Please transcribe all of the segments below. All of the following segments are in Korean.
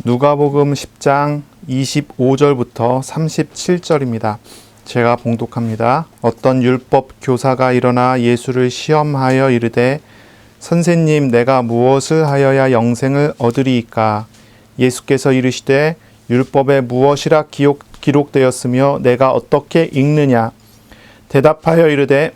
누가복음 10장 25절부터 37절입니다. 제가 봉독합니다. 어떤 율법 교사가 일어나 예수를 시험하여 이르되 선생님, 내가 무엇을 하여야 영생을 얻으리이까? 예수께서 이르시되 율법에 무엇이라 기록되었으며 내가 어떻게 읽느냐? 대답하여 이르되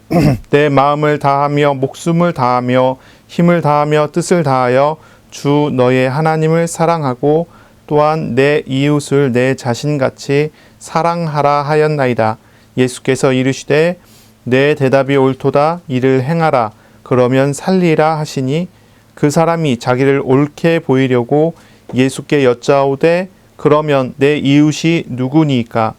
내 마음을 다하며 목숨을 다하며 힘을 다하며 뜻을 다하여 주 너의 하나님을 사랑하고 또한 내 이웃을 내 자신같이 사랑하라 하였나이다. 예수께서 이르시되 내 대답이 옳도다. 이를 행하라. 그러면 살리라 하시니 그 사람이 자기를 옳게 보이려고 예수께 여짜오되 그러면 내 이웃이 누구니이까?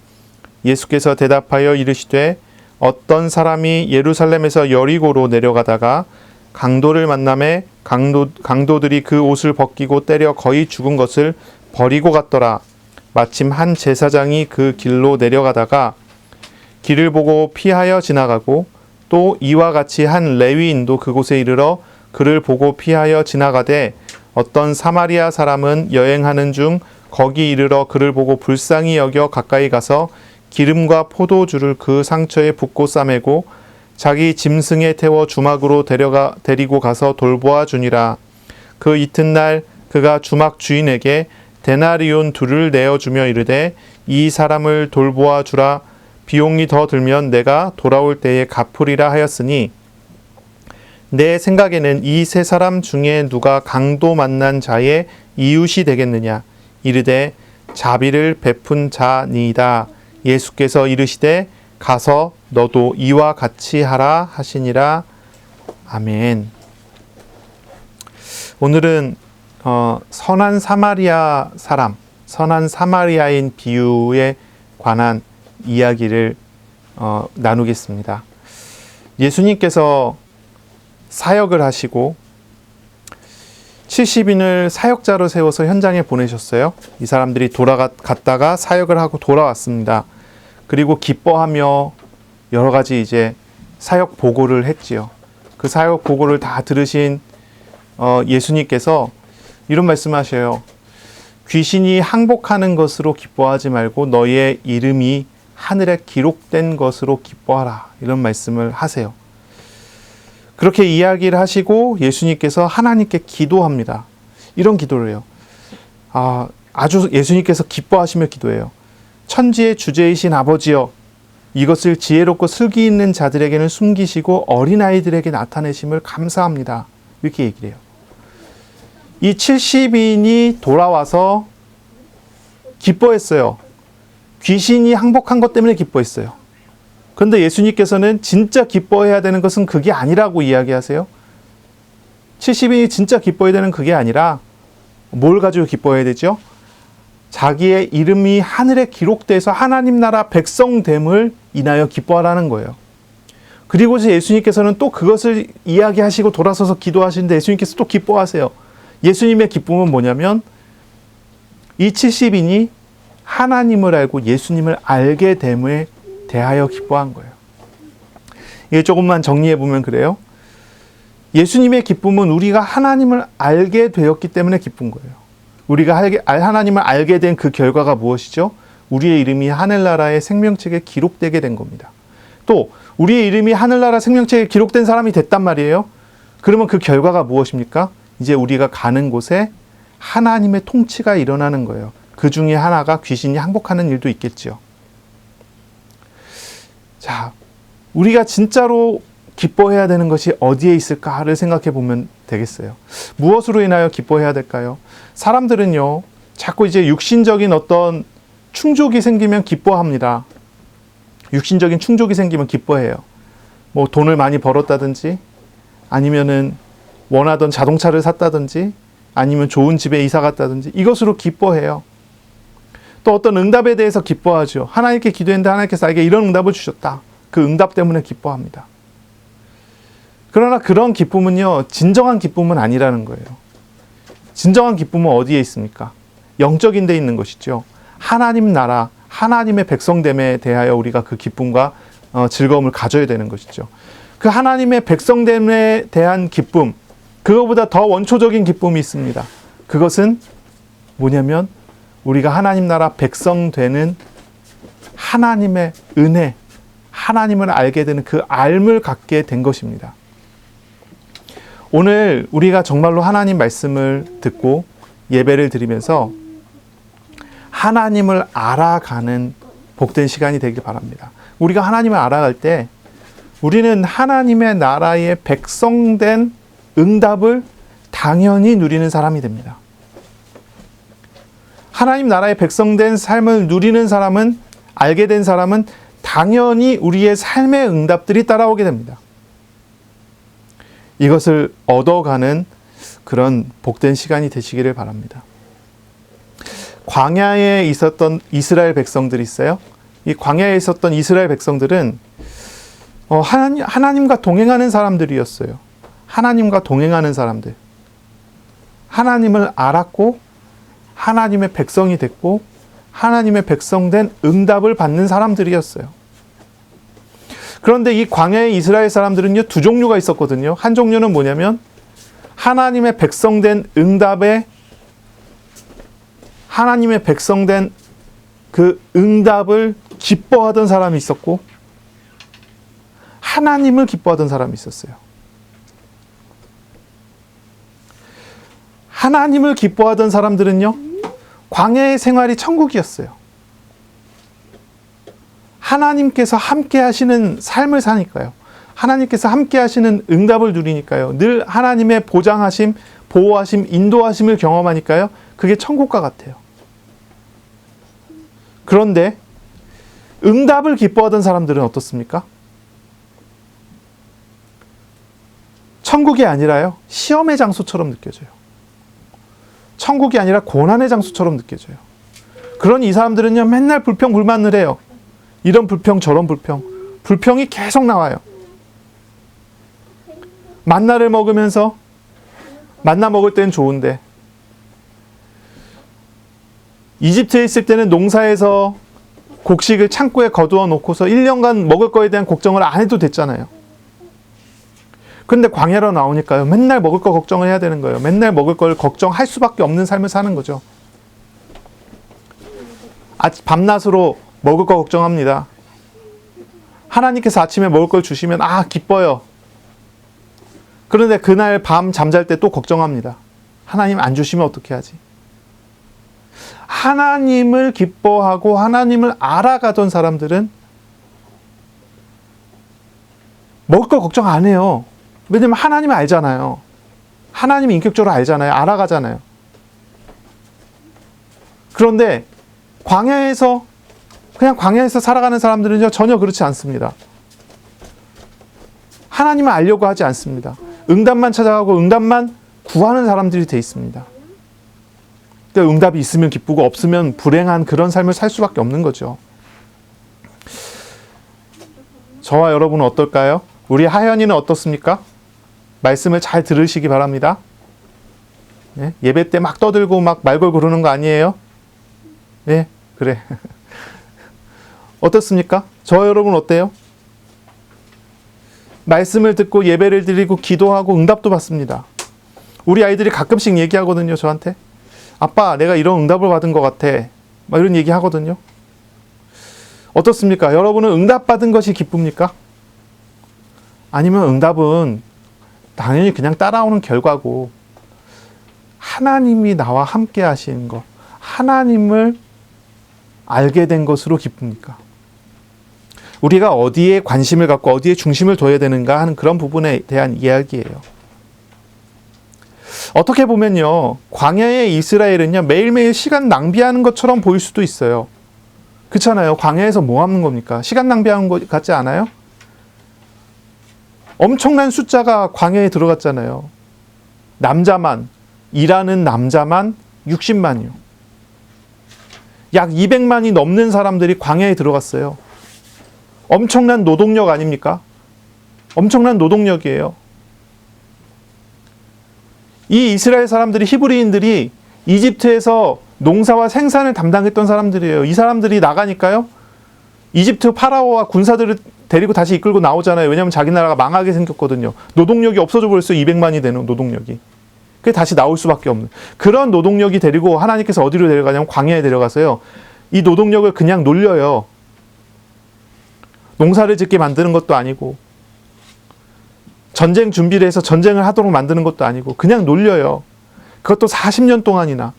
예수께서 대답하여 이르시되 어떤 사람이 예루살렘에서 여리고로 내려가다가 강도를 만나매 강도들이 그 옷을 벗기고 때려 거의 죽은 것을 버리고 갔더라. 마침 한 제사장이 그 길로 내려가다가 길을 보고 피하여 지나가고 또 이와 같이 한 레위인도 그곳에 이르러 그를 보고 피하여 지나가되 어떤 사마리아 사람은 여행하는 중 거기 이르러 그를 보고 불쌍히 여겨 가까이 가서 기름과 포도주를 그 상처에 붓고 싸매고 자기 짐승에 태워 주막으로 데리고 가서 돌보아 주니라. 그 이튿날 그가 주막 주인에게 데나리온 2를 내어주며 이르되 이 사람을 돌보아 주라. 비용이 더 들면 내가 돌아올 때에 갚으리라 하였으니 내 생각에는 이 세 사람 중에 누가 강도 만난 자의 이웃이 되겠느냐? 이르되 자비를 베푼 자니이다. 예수께서 이르시되 가서 너도 이와 같이 하라 하시니라. 아멘. 오늘은 선한 사마리아 사람, 선한 사마리아인 비유에 관한 이야기를 나누겠습니다. 예수님께서 사역을 하시고 70인을 사역자로 세워서 현장에 보내셨어요. 이 사람들이 갔다가 사역을 하고 돌아왔습니다. 그리고 기뻐하며 여러 가지 이제 사역 보고를 했지요. 그 사역 보고를 다 들으신 예수님께서 이런 말씀하셔요. 귀신이 항복하는 것으로 기뻐하지 말고 너의 이름이 하늘에 기록된 것으로 기뻐하라. 이런 말씀을 하세요. 그렇게 이야기를 하시고 예수님께서 하나님께 기도합니다. 이런 기도를 해요. 아주 예수님께서 기뻐하시며 기도해요. 천지의 주제이신 아버지여, 이것을 지혜롭고 슬기 있는 자들에게는 숨기시고 어린아이들에게 나타내심을 감사합니다. 이렇게 얘기를 해요. 이 70인이 돌아와서 기뻐했어요. 귀신이 항복한 것 때문에 기뻐했어요. 그런데 예수님께서는 진짜 기뻐해야 되는 것은 그게 아니라고 이야기하세요. 70인이 진짜 기뻐해야 되는 그게 아니라 뭘 가지고 기뻐해야 되죠? 자기의 이름이 하늘에 기록돼서 하나님 나라 백성됨을 인하여 기뻐하라는 거예요. 그리고 예수님께서는 또 그것을 이야기하시고 돌아서서 기도하시는데 예수님께서 또 기뻐하세요. 예수님의 기쁨은 뭐냐면 이 70인이 하나님을 알고 예수님을 알게 됨에 대하여 기뻐한 거예요. 이게 조금만 정리해 보면 그래요. 예수님의 기쁨은 우리가 하나님을 알게 되었기 때문에 기쁜 거예요. 우리가 하나님을 알게 된 그 결과가 무엇이죠? 우리의 이름이 하늘나라의 생명책에 기록되게 된 겁니다. 또 우리의 이름이 하늘나라 생명책에 기록된 사람이 됐단 말이에요. 그러면 그 결과가 무엇입니까? 이제 우리가 가는 곳에 하나님의 통치가 일어나는 거예요. 그 중에 하나가 귀신이 항복하는 일도 있겠죠. 자, 우리가 진짜로 기뻐해야 되는 것이 어디에 있을까를 생각해 보면 되겠어요. 무엇으로 인하여 기뻐해야 될까요? 사람들은요, 자꾸 이제 육신적인 어떤 충족이 생기면 기뻐합니다. 육신적인 충족이 생기면 기뻐해요. 뭐 돈을 많이 벌었다든지, 아니면은 원하던 자동차를 샀다든지, 아니면 좋은 집에 이사 갔다든지, 이것으로 기뻐해요. 또 어떤 응답에 대해서 기뻐하죠. 하나님께 기도했는데 하나님께서 나에게 이런 응답을 주셨다. 그 응답 때문에 기뻐합니다. 그러나 그런 기쁨은요, 진정한 기쁨은 아니라는 거예요. 진정한 기쁨은 어디에 있습니까? 영적인 데 있는 것이죠. 하나님 나라, 하나님의 백성됨에 대하여 우리가 그 기쁨과 즐거움을 가져야 되는 것이죠. 그 하나님의 백성됨에 대한 기쁨, 그거보다 더 원초적인 기쁨이 있습니다. 그것은 뭐냐면 우리가 하나님 나라 백성 되는 하나님의 은혜, 하나님을 알게 되는 그 알을 갖게 된 것입니다. 오늘 우리가 정말로 하나님 말씀을 듣고 예배를 드리면서 하나님을 알아가는 복된 시간이 되길 바랍니다. 우리가 하나님을 알아갈 때 우리는 하나님의 나라의 백성된 응답을 당연히 누리는 사람이 됩니다. 하나님 나라의 백성된 삶을 누리는 사람은, 알게 된 사람은 당연히 우리의 삶의 응답들이 따라오게 됩니다. 이것을 얻어가는 그런 복된 시간이 되시기를 바랍니다. 광야에 있었던 이스라엘 백성들이 있어요. 이 광야에 있었던 이스라엘 백성들은 하나님과 동행하는 사람들이었어요. 하나님과 동행하는 사람들. 하나님을 알았고 하나님의 백성이 됐고 하나님의 백성된 응답을 받는 사람들이었어요. 그런데 이 광야의 이스라엘 사람들은요, 두 종류가 있었거든요. 한 종류는 뭐냐면 하나님의 백성된 응답에 하나님의 백성된 그 응답을 기뻐하던 사람이 있었고 하나님을 기뻐하던 사람이 있었어요. 하나님을 기뻐하던 사람들은요, 광야의 생활이 천국이었어요. 하나님께서 함께 하시는 삶을 사니까요. 하나님께서 함께 하시는 응답을 누리니까요. 늘 하나님의 보장하심, 보호하심, 인도하심을 경험하니까요. 그게 천국과 같아요. 그런데 응답을 기뻐하던 사람들은 어떻습니까? 천국이 아니라요, 시험의 장소처럼 느껴져요. 천국이 아니라 고난의 장소처럼 느껴져요. 그런 이 사람들은요, 맨날 불평불만을 해요. 이런 불평, 저런 불평. 불평이 계속 나와요. 만나를 먹으면서, 만나 먹을 때는 좋은데, 이집트에 있을 때는 농사에서 곡식을 창고에 거두어 놓고서 1년간 먹을 거에 대한 걱정을 안 해도 됐잖아요. 그런데 광야로 나오니까요, 맨날 먹을 거 걱정을 해야 되는 거예요. 맨날 먹을 걸 걱정할 수밖에 없는 삶을 사는 거죠. 밤낮으로 먹을 거 걱정합니다. 하나님께서 아침에 먹을 걸 주시면 기뻐요. 그런데 그날 밤 잠잘 때 또 걱정합니다. 하나님 안 주시면 어떻게 하지? 하나님을 기뻐하고 하나님을 알아가던 사람들은 먹을 걸 걱정 안 해요. 왜냐면 하나님을 알잖아요. 하나님을 인격적으로 알잖아요. 알아가잖아요. 그런데 그냥 광야에서 살아가는 사람들은요, 전혀 그렇지 않습니다. 하나님을 알려고 하지 않습니다. 응답만 찾아가고 응답만 구하는 사람들이 돼 있습니다. 그러니까 응답이 있으면 기쁘고 없으면 불행한 그런 삶을 살 수밖에 없는 거죠. 저와 여러분은 어떨까요? 우리 하연이는 어떻습니까? 말씀을 잘 들으시기 바랍니다. 네? 예배 때 막 떠들고 막 말벌 고르는 거 아니에요? 네, 그래. 어떻습니까? 저와 여러분 어때요? 말씀을 듣고 예배를 드리고 기도하고 응답도 받습니다. 우리 아이들이 가끔씩 얘기하거든요, 저한테. 아빠, 내가 이런 응답을 받은 것 같아. 막 이런 얘기 하거든요. 어떻습니까? 여러분은 응답받은 것이 기쁩니까? 아니면 응답은 당연히 그냥 따라오는 결과고, 하나님이 나와 함께 하시는 것, 하나님을 알게 된 것으로 기쁩니까? 우리가 어디에 관심을 갖고 어디에 중심을 둬야 되는가 하는 그런 부분에 대한 이야기예요. 어떻게 보면요, 광야의 이스라엘은요, 매일매일 시간 낭비하는 것처럼 보일 수도 있어요. 그렇잖아요. 광야에서 뭐 하는 겁니까? 시간 낭비하는 것 같지 않아요? 엄청난 숫자가 광야에 들어갔잖아요. 일하는 남자만 60만이요. 약 200만이 넘는 사람들이 광야에 들어갔어요. 엄청난 노동력 아닙니까? 엄청난 노동력이에요. 이 이스라엘 사람들이, 히브리인들이 이집트에서 농사와 생산을 담당했던 사람들이에요. 이 사람들이 나가니까요, 이집트 파라오와 군사들을 데리고 다시 이끌고 나오잖아요. 왜냐하면 자기 나라가 망하게 생겼거든요. 노동력이 없어져 버렸어요. 200만이 되는 노동력이. 그게 다시 나올 수밖에 없는 그런 노동력이 데리고 하나님께서 어디로 데려가냐면 광야에 데려가서요. 이 노동력을 그냥 놀려요. 농사를 짓게 만드는 것도 아니고 전쟁 준비를 해서 전쟁을 하도록 만드는 것도 아니고 그냥 놀려요. 그것도 40년 동안이나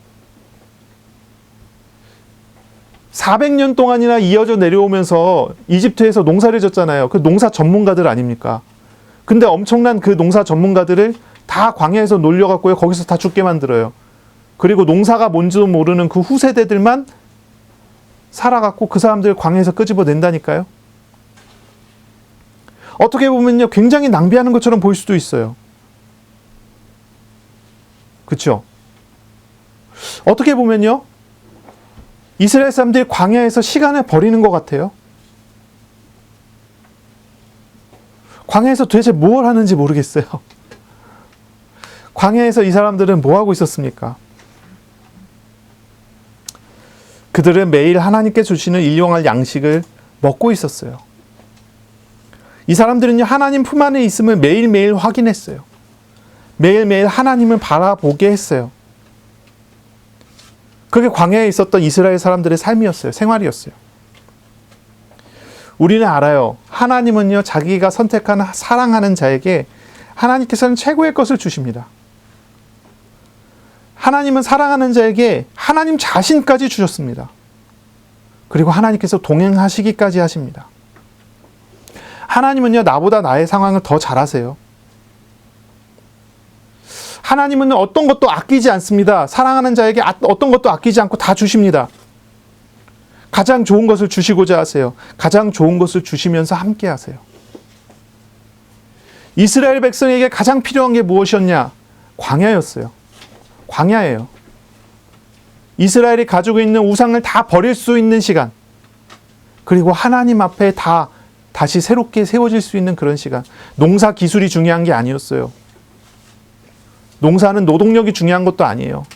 400년 동안이나 이어져 내려오면서 이집트에서 농사를 졌잖아요. 그 농사 전문가들 아닙니까? 근데 엄청난 그 농사 전문가들을 다 광야에서 놀려갖고요. 거기서 다 죽게 만들어요. 그리고 농사가 뭔지도 모르는 그 후세대들만 살아갖고 그 사람들 광야에서 끄집어낸다니까요. 어떻게 보면요. 굉장히 낭비하는 것처럼 보일 수도 있어요. 그렇죠? 어떻게 보면요. 이스라엘 사람들이 광야에서 시간을 버리는 것 같아요. 광야에서 도대체 뭘 하는지 모르겠어요. 광야에서 이 사람들은 뭐 하고 있었습니까? 그들은 매일 하나님께 주시는 일용할 양식을 먹고 있었어요. 이 사람들은요, 하나님 품 안에 있음을 매일매일 확인했어요. 매일매일 하나님을 바라보게 했어요. 그게 광야에 있었던 이스라엘 사람들의 삶이었어요. 생활이었어요. 우리는 알아요. 하나님은요, 자기가 선택한 사랑하는 자에게 하나님께서는 최고의 것을 주십니다. 하나님은 사랑하는 자에게 하나님 자신까지 주셨습니다. 그리고 하나님께서 동행하시기까지 하십니다. 하나님은요, 나보다 나의 상황을 더 잘 아세요. 하나님은 어떤 것도 아끼지 않습니다. 사랑하는 자에게 어떤 것도 아끼지 않고 다 주십니다. 가장 좋은 것을 주시고자 하세요. 가장 좋은 것을 주시면서 함께 하세요. 이스라엘 백성에게 가장 필요한 게 무엇이었냐? 광야였어요. 광야예요. 이스라엘이 가지고 있는 우상을 다 버릴 수 있는 시간. 그리고 하나님 앞에 다시 새롭게 세워질 수 있는 그런 시간. 농사 기술이 중요한 게 아니었어요. 농사는 노동력이 중요한 것도 아니에요.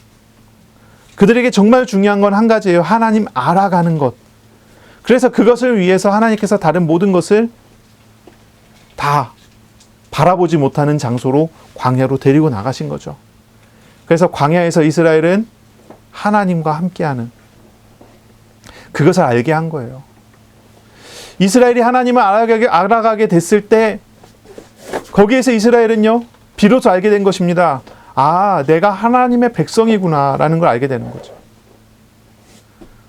그들에게 정말 중요한 건 한 가지예요. 하나님 알아가는 것. 그래서 그것을 위해서 하나님께서 다른 모든 것을 다 바라보지 못하는 장소로 광야로 데리고 나가신 거죠. 그래서 광야에서 이스라엘은 하나님과 함께하는 그것을 알게 한 거예요. 이스라엘이 하나님을 알아가게 됐을 때 거기에서 이스라엘은요, 비로소 알게 된 것입니다. 아, 내가 하나님의 백성이구나 라는 걸 알게 되는 거죠.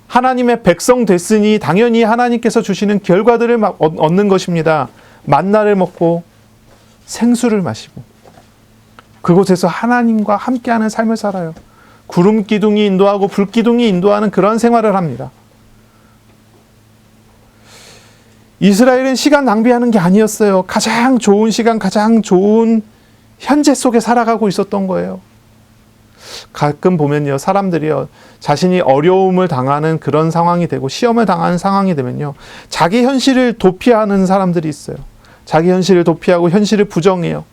하나님의 백성 됐으니 당연히 하나님께서 주시는 결과들을 얻는 것입니다. 만나를 먹고 생수를 마시고 그곳에서 하나님과 함께하는 삶을 살아요. 구름 기둥이 인도하고 불 기둥이 인도하는 그런 생활을 합니다. 이스라엘은 시간 낭비하는 게 아니었어요. 가장 좋은 시간, 가장 좋은 현재 속에 살아가고 있었던 거예요. 가끔 보면요, 사람들이요, 자신이 어려움을 당하는 그런 상황이 되고 시험을 당하는 상황이 되면요, 자기 현실을 도피하는 사람들이 있어요. 자기 현실을 도피하고 현실을 부정해요.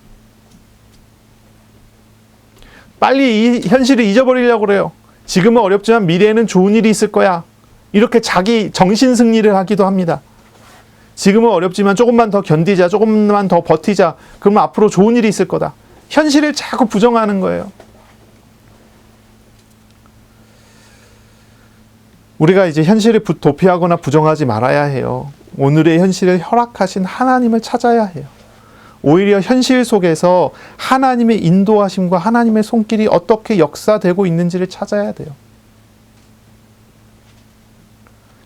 빨리 이 현실을 잊어버리려고 그래요. 지금은 어렵지만 미래에는 좋은 일이 있을 거야. 이렇게 자기 정신 승리를 하기도 합니다. 지금은 어렵지만 조금만 더 견디자, 조금만 더 버티자. 그러면 앞으로 좋은 일이 있을 거다. 현실을 자꾸 부정하는 거예요. 우리가 이제 현실을 도피하거나 부정하지 말아야 해요. 오늘의 현실을 허락하신 하나님을 찾아야 해요. 오히려 현실 속에서 하나님의 인도하심과 하나님의 손길이 어떻게 역사되고 있는지를 찾아야 돼요.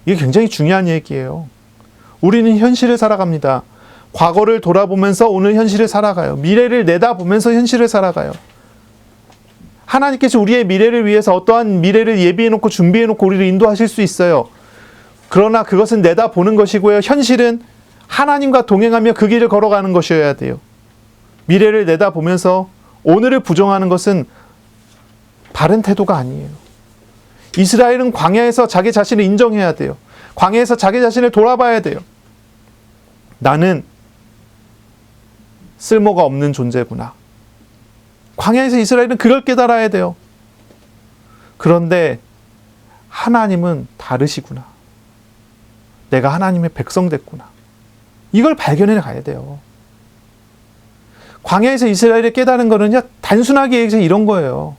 이게 굉장히 중요한 얘기예요. 우리는 현실을 살아갑니다. 과거를 돌아보면서 오늘 현실을 살아가요. 미래를 내다보면서 현실을 살아가요. 하나님께서 우리의 미래를 위해서 어떠한 미래를 예비해놓고 준비해놓고 우리를 인도하실 수 있어요. 그러나 그것은 내다보는 것이고요. 현실은 하나님과 동행하며 그 길을 걸어가는 것이어야 돼요. 미래를 내다보면서 오늘을 부정하는 것은 바른 태도가 아니에요. 이스라엘은 광야에서 자기 자신을 인정해야 돼요. 광야에서 자기 자신을 돌아봐야 돼요. 나는 쓸모가 없는 존재구나. 광야에서 이스라엘은 그걸 깨달아야 돼요. 그런데 하나님은 다르시구나. 내가 하나님의 백성 됐구나. 이걸 발견해 가야 돼요. 광야에서 이스라엘이 깨달은 거는요, 단순하게 얘기해서 이런 거예요.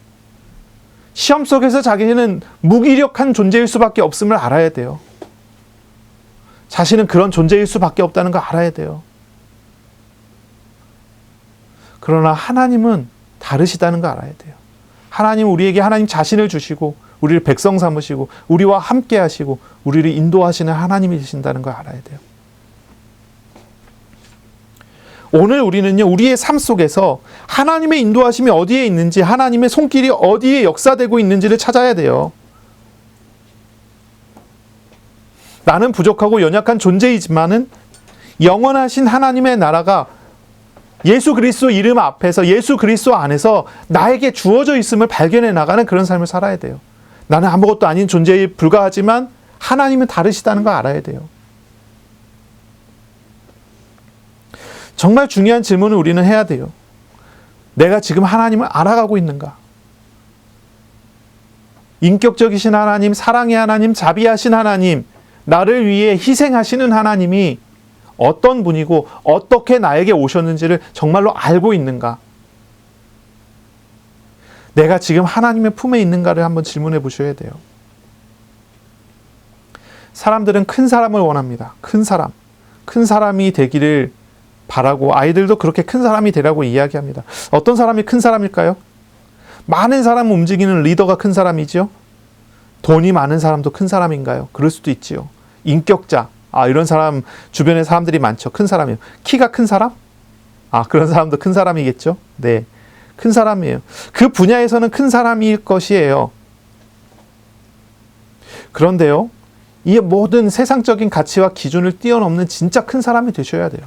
시험 속에서 자기는 무기력한 존재일 수밖에 없음을 알아야 돼요. 자신은 그런 존재일 수밖에 없다는 거 알아야 돼요. 그러나 하나님은 다르시다는 거 알아야 돼요. 하나님은 우리에게 하나님 자신을 주시고 우리를 백성 삼으시고 우리와 함께 하시고 우리를 인도하시는 하나님이신다는 걸 알아야 돼요. 오늘 우리는요, 우리의 삶 속에서 하나님의 인도하심이 어디에 있는지, 하나님의 손길이 어디에 역사되고 있는지를 찾아야 돼요. 나는 부족하고 연약한 존재이지만은 영원하신 하나님의 나라가 예수 그리스도 이름 앞에서, 예수 그리스도 안에서 나에게 주어져 있음을 발견해 나가는 그런 삶을 살아야 돼요. 나는 아무것도 아닌 존재에 불과하지만 하나님은 다르시다는 걸 알아야 돼요. 정말 중요한 질문을 우리는 해야 돼요. 내가 지금 하나님을 알아가고 있는가? 인격적이신 하나님, 사랑의 하나님, 자비하신 하나님, 나를 위해 희생하시는 하나님이 어떤 분이고 어떻게 나에게 오셨는지를 정말로 알고 있는가? 내가 지금 하나님의 품에 있는가를 한번 질문해 보셔야 돼요. 사람들은 큰 사람을 원합니다. 큰 사람. 큰 사람이 되기를 바라고 아이들도 그렇게 큰 사람이 되라고 이야기합니다. 어떤 사람이 큰 사람일까요? 많은 사람을 움직이는 리더가 큰 사람이죠. 돈이 많은 사람도 큰 사람인가요? 그럴 수도 있지요. 인격자, 이런 사람 주변에 사람들이 많죠. 큰 사람이에요. 키가 큰 사람? 그런 사람도 큰 사람이겠죠. 네, 큰 사람이에요. 그 분야에서는 큰 사람일 것이에요. 그런데요, 이 모든 세상적인 가치와 기준을 뛰어넘는 진짜 큰 사람이 되셔야 돼요.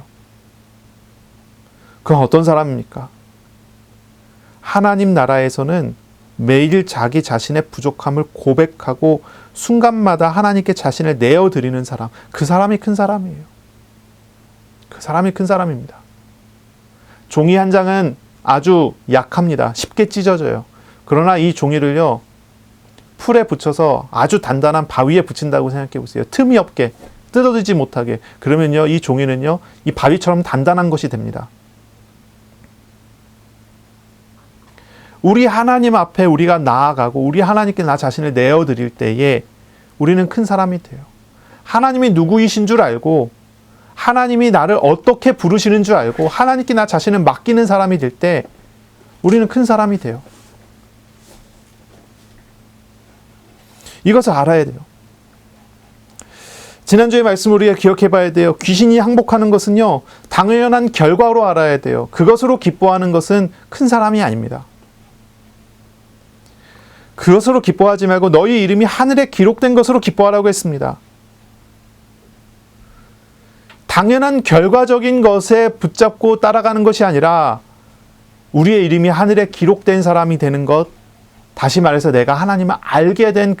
그럼 어떤 사람입니까? 하나님 나라에서는 매일 자기 자신의 부족함을 고백하고 순간마다 하나님께 자신을 내어드리는 사람, 그 사람이 큰 사람이에요. 그 사람이 큰 사람입니다. 종이 한 장은 아주 약합니다. 쉽게 찢어져요. 그러나 이 종이를요, 풀에 붙여서 아주 단단한 바위에 붙인다고 생각해 보세요. 틈이 없게, 뜯어지지 못하게. 그러면요, 이 종이는요, 이 바위처럼 단단한 것이 됩니다. 우리 하나님 앞에 우리가 나아가고 우리 하나님께 나 자신을 내어드릴 때에 우리는 큰 사람이 돼요. 하나님이 누구이신 줄 알고 하나님이 나를 어떻게 부르시는 줄 알고 하나님께 나 자신을 맡기는 사람이 될 때 우리는 큰 사람이 돼요. 이것을 알아야 돼요. 지난주의 말씀을 우리가 기억해 봐야 돼요. 귀신이 항복하는 것은요, 당연한 결과로 알아야 돼요. 그것으로 기뻐하는 것은 큰 사람이 아닙니다. 그것으로 기뻐하지 말고 너희 이름이 하늘에 기록된 것으로 기뻐하라고 했습니다. 당연한 결과적인 것에 붙잡고 따라가는 것이 아니라 우리의 이름이 하늘에 기록된 사람이 되는 것, 다시 말해서 내가 하나님을 알게 된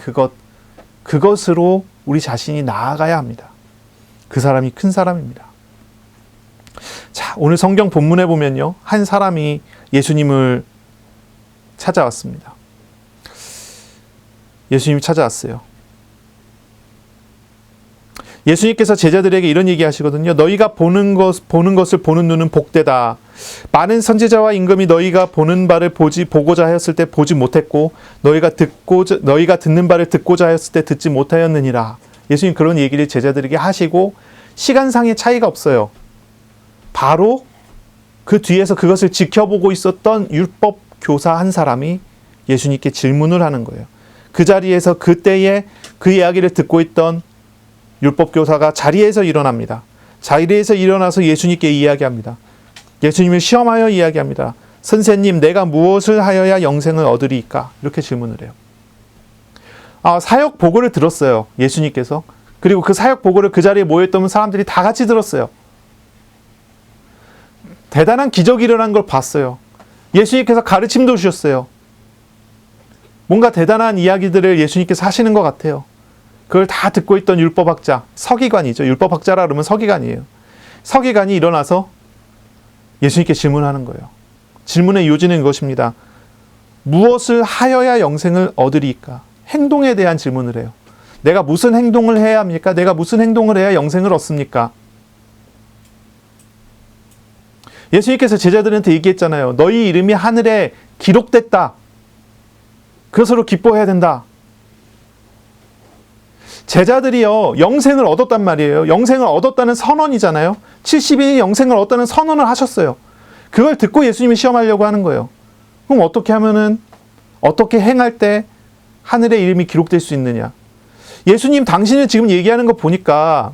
그것으로 우리 자신이 나아가야 합니다. 그 사람이 큰 사람입니다. 자, 오늘 성경 본문에 보면요, 한 사람이 예수님을 찾아왔습니다. 예수님이 찾아왔어요. 예수님께서 제자들에게 이런 얘기 하시거든요. 너희가 보는 것을 보는 눈은 복되다. 많은 선지자와 임금이 너희가 보는 바를 보고자 하였을 때 보지 못했고 너희가 듣는 바를 듣고자 하였을 때 듣지 못하였느니라. 예수님 그런 얘기를 제자들에게 하시고 시간상의 차이가 없어요. 바로 그 뒤에서 그것을 지켜보고 있었던 율법 교사 한 사람이 예수님께 질문을 하는 거예요. 그 자리에서 그때에 그 이야기를 듣고 있던 율법 교사가 자리에서 일어납니다. 자리에서 일어나서 예수님께 이야기합니다. 예수님을 시험하여 이야기합니다. 선생님, 내가 무엇을 하여야 영생을 얻으리이까? 이렇게 질문을 해요. 사역 보고를 들었어요. 예수님께서. 그리고 그 사역 보고를 그 자리에 모였던 사람들이 다 같이 들었어요. 대단한 기적이 일어난 걸 봤어요. 예수님께서 가르침도 주셨어요. 뭔가 대단한 이야기들을 예수님께서 하시는 것 같아요. 그걸 다 듣고 있던 율법학자, 서기관이죠. 율법학자라 그러면 서기관이에요. 서기관이 일어나서 예수님께 질문하는 거예요. 질문의 요지는 이것입니다. 무엇을 하여야 영생을 얻으리이까? 행동에 대한 질문을 해요. 내가 무슨 행동을 해야 합니까? 내가 무슨 행동을 해야 영생을 얻습니까? 예수님께서 제자들한테 얘기했잖아요. 너희 이름이 하늘에 기록됐다. 그것으로 기뻐해야 된다. 제자들이요, 영생을 얻었단 말이에요. 영생을 얻었다는 선언이잖아요. 70인이 영생을 얻었다는 선언을 하셨어요. 그걸 듣고 예수님이 시험하려고 하는 거예요. 그럼 어떻게 하면은, 어떻게 행할 때 하늘의 이름이 기록될 수 있느냐? 예수님 당신은 지금 이야기하는 거 보니까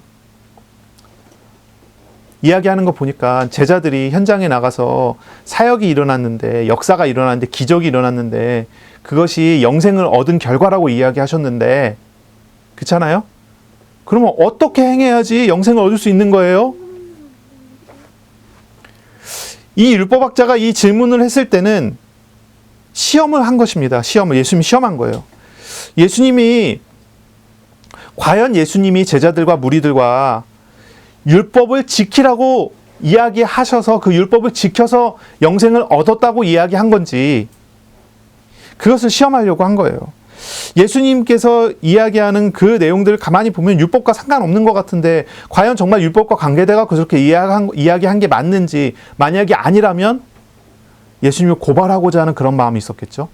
제자들이 현장에 나가서 사역이 일어났는데, 역사가 일어났는데, 기적이 일어났는데 그것이 영생을 얻은 결과라고 이야기하셨는데, 그렇잖아요? 그러면 어떻게 행해야지 영생을 얻을 수 있는 거예요? 이 율법학자가 이 질문을 했을 때는 시험을 한 것입니다. 예수님이 시험한 거예요. 과연 예수님이 제자들과 무리들과 율법을 지키라고 이야기하셔서 그 율법을 지켜서 영생을 얻었다고 이야기한 건지, 그것을 시험하려고 한 거예요. 예수님께서 이야기하는 그 내용들을 가만히 보면 율법과 상관없는 것 같은데, 과연 정말 율법과 관계되가 그렇게 이야기한 게 맞는지, 만약에 아니라면 예수님을 고발하고자 하는 그런 마음이 있었겠죠.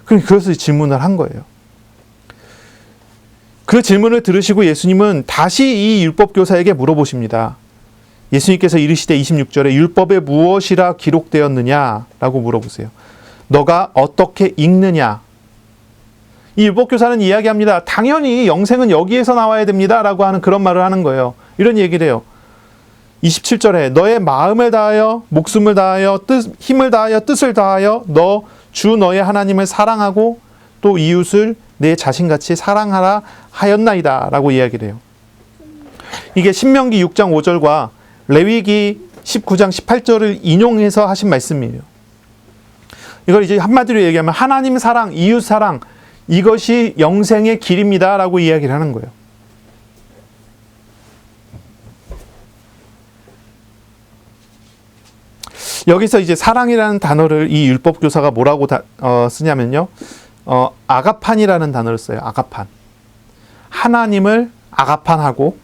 그래서 질문을 한 거예요. 그 질문을 들으시고 예수님은 다시 이 율법교사에게 물어보십니다. 예수님께서 이르시되 26절에 율법에 무엇이라 기록되었느냐? 라고 물어보세요. 너가 어떻게 읽느냐? 이 율법교사는 이야기합니다. 당연히 영생은 여기에서 나와야 됩니다. 라고 하는 그런 말을 하는 거예요. 이런 얘기를 해요. 27절에 너의 마음을 다하여 목숨을 다하여 힘을 다하여 뜻을 다하여 너 주 너의 하나님을 사랑하고 또 이웃을 내 자신같이 사랑하라 하였나이다. 라고 이야기를 해요. 이게 신명기 6장 5절과 레위기 19장 18절을 인용해서 하신 말씀이에요. 이걸 이제 한마디로 얘기하면 하나님 사랑, 이웃 사랑, 이것이 영생의 길입니다. 라고 이야기를 하는 거예요. 여기서 이제 사랑이라는 단어를 이 율법교사가 뭐라고 쓰냐면요. 아가판이라는 단어를 써요. 아가판. 하나님을 아가판하고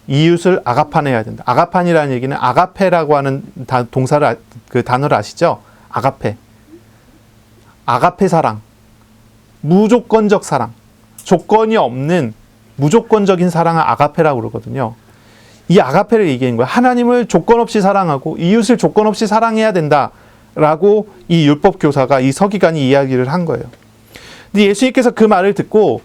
이웃을 아가판해야 된다. 아가판이라는 얘기는 아가페라고 하는 동사를, 그 단어를 아시죠? 아가페. 아가페 사랑. 무조건적 사랑. 조건이 없는 무조건적인 사랑을 아가페라고 그러거든요. 이 아가페를 얘기하는 거예요. 하나님을 조건 없이 사랑하고 이웃을 조건 없이 사랑해야 된다라고 이 율법교사가, 이 서기관이 이야기를 한 거예요. 근데 예수님께서 그 말을 듣고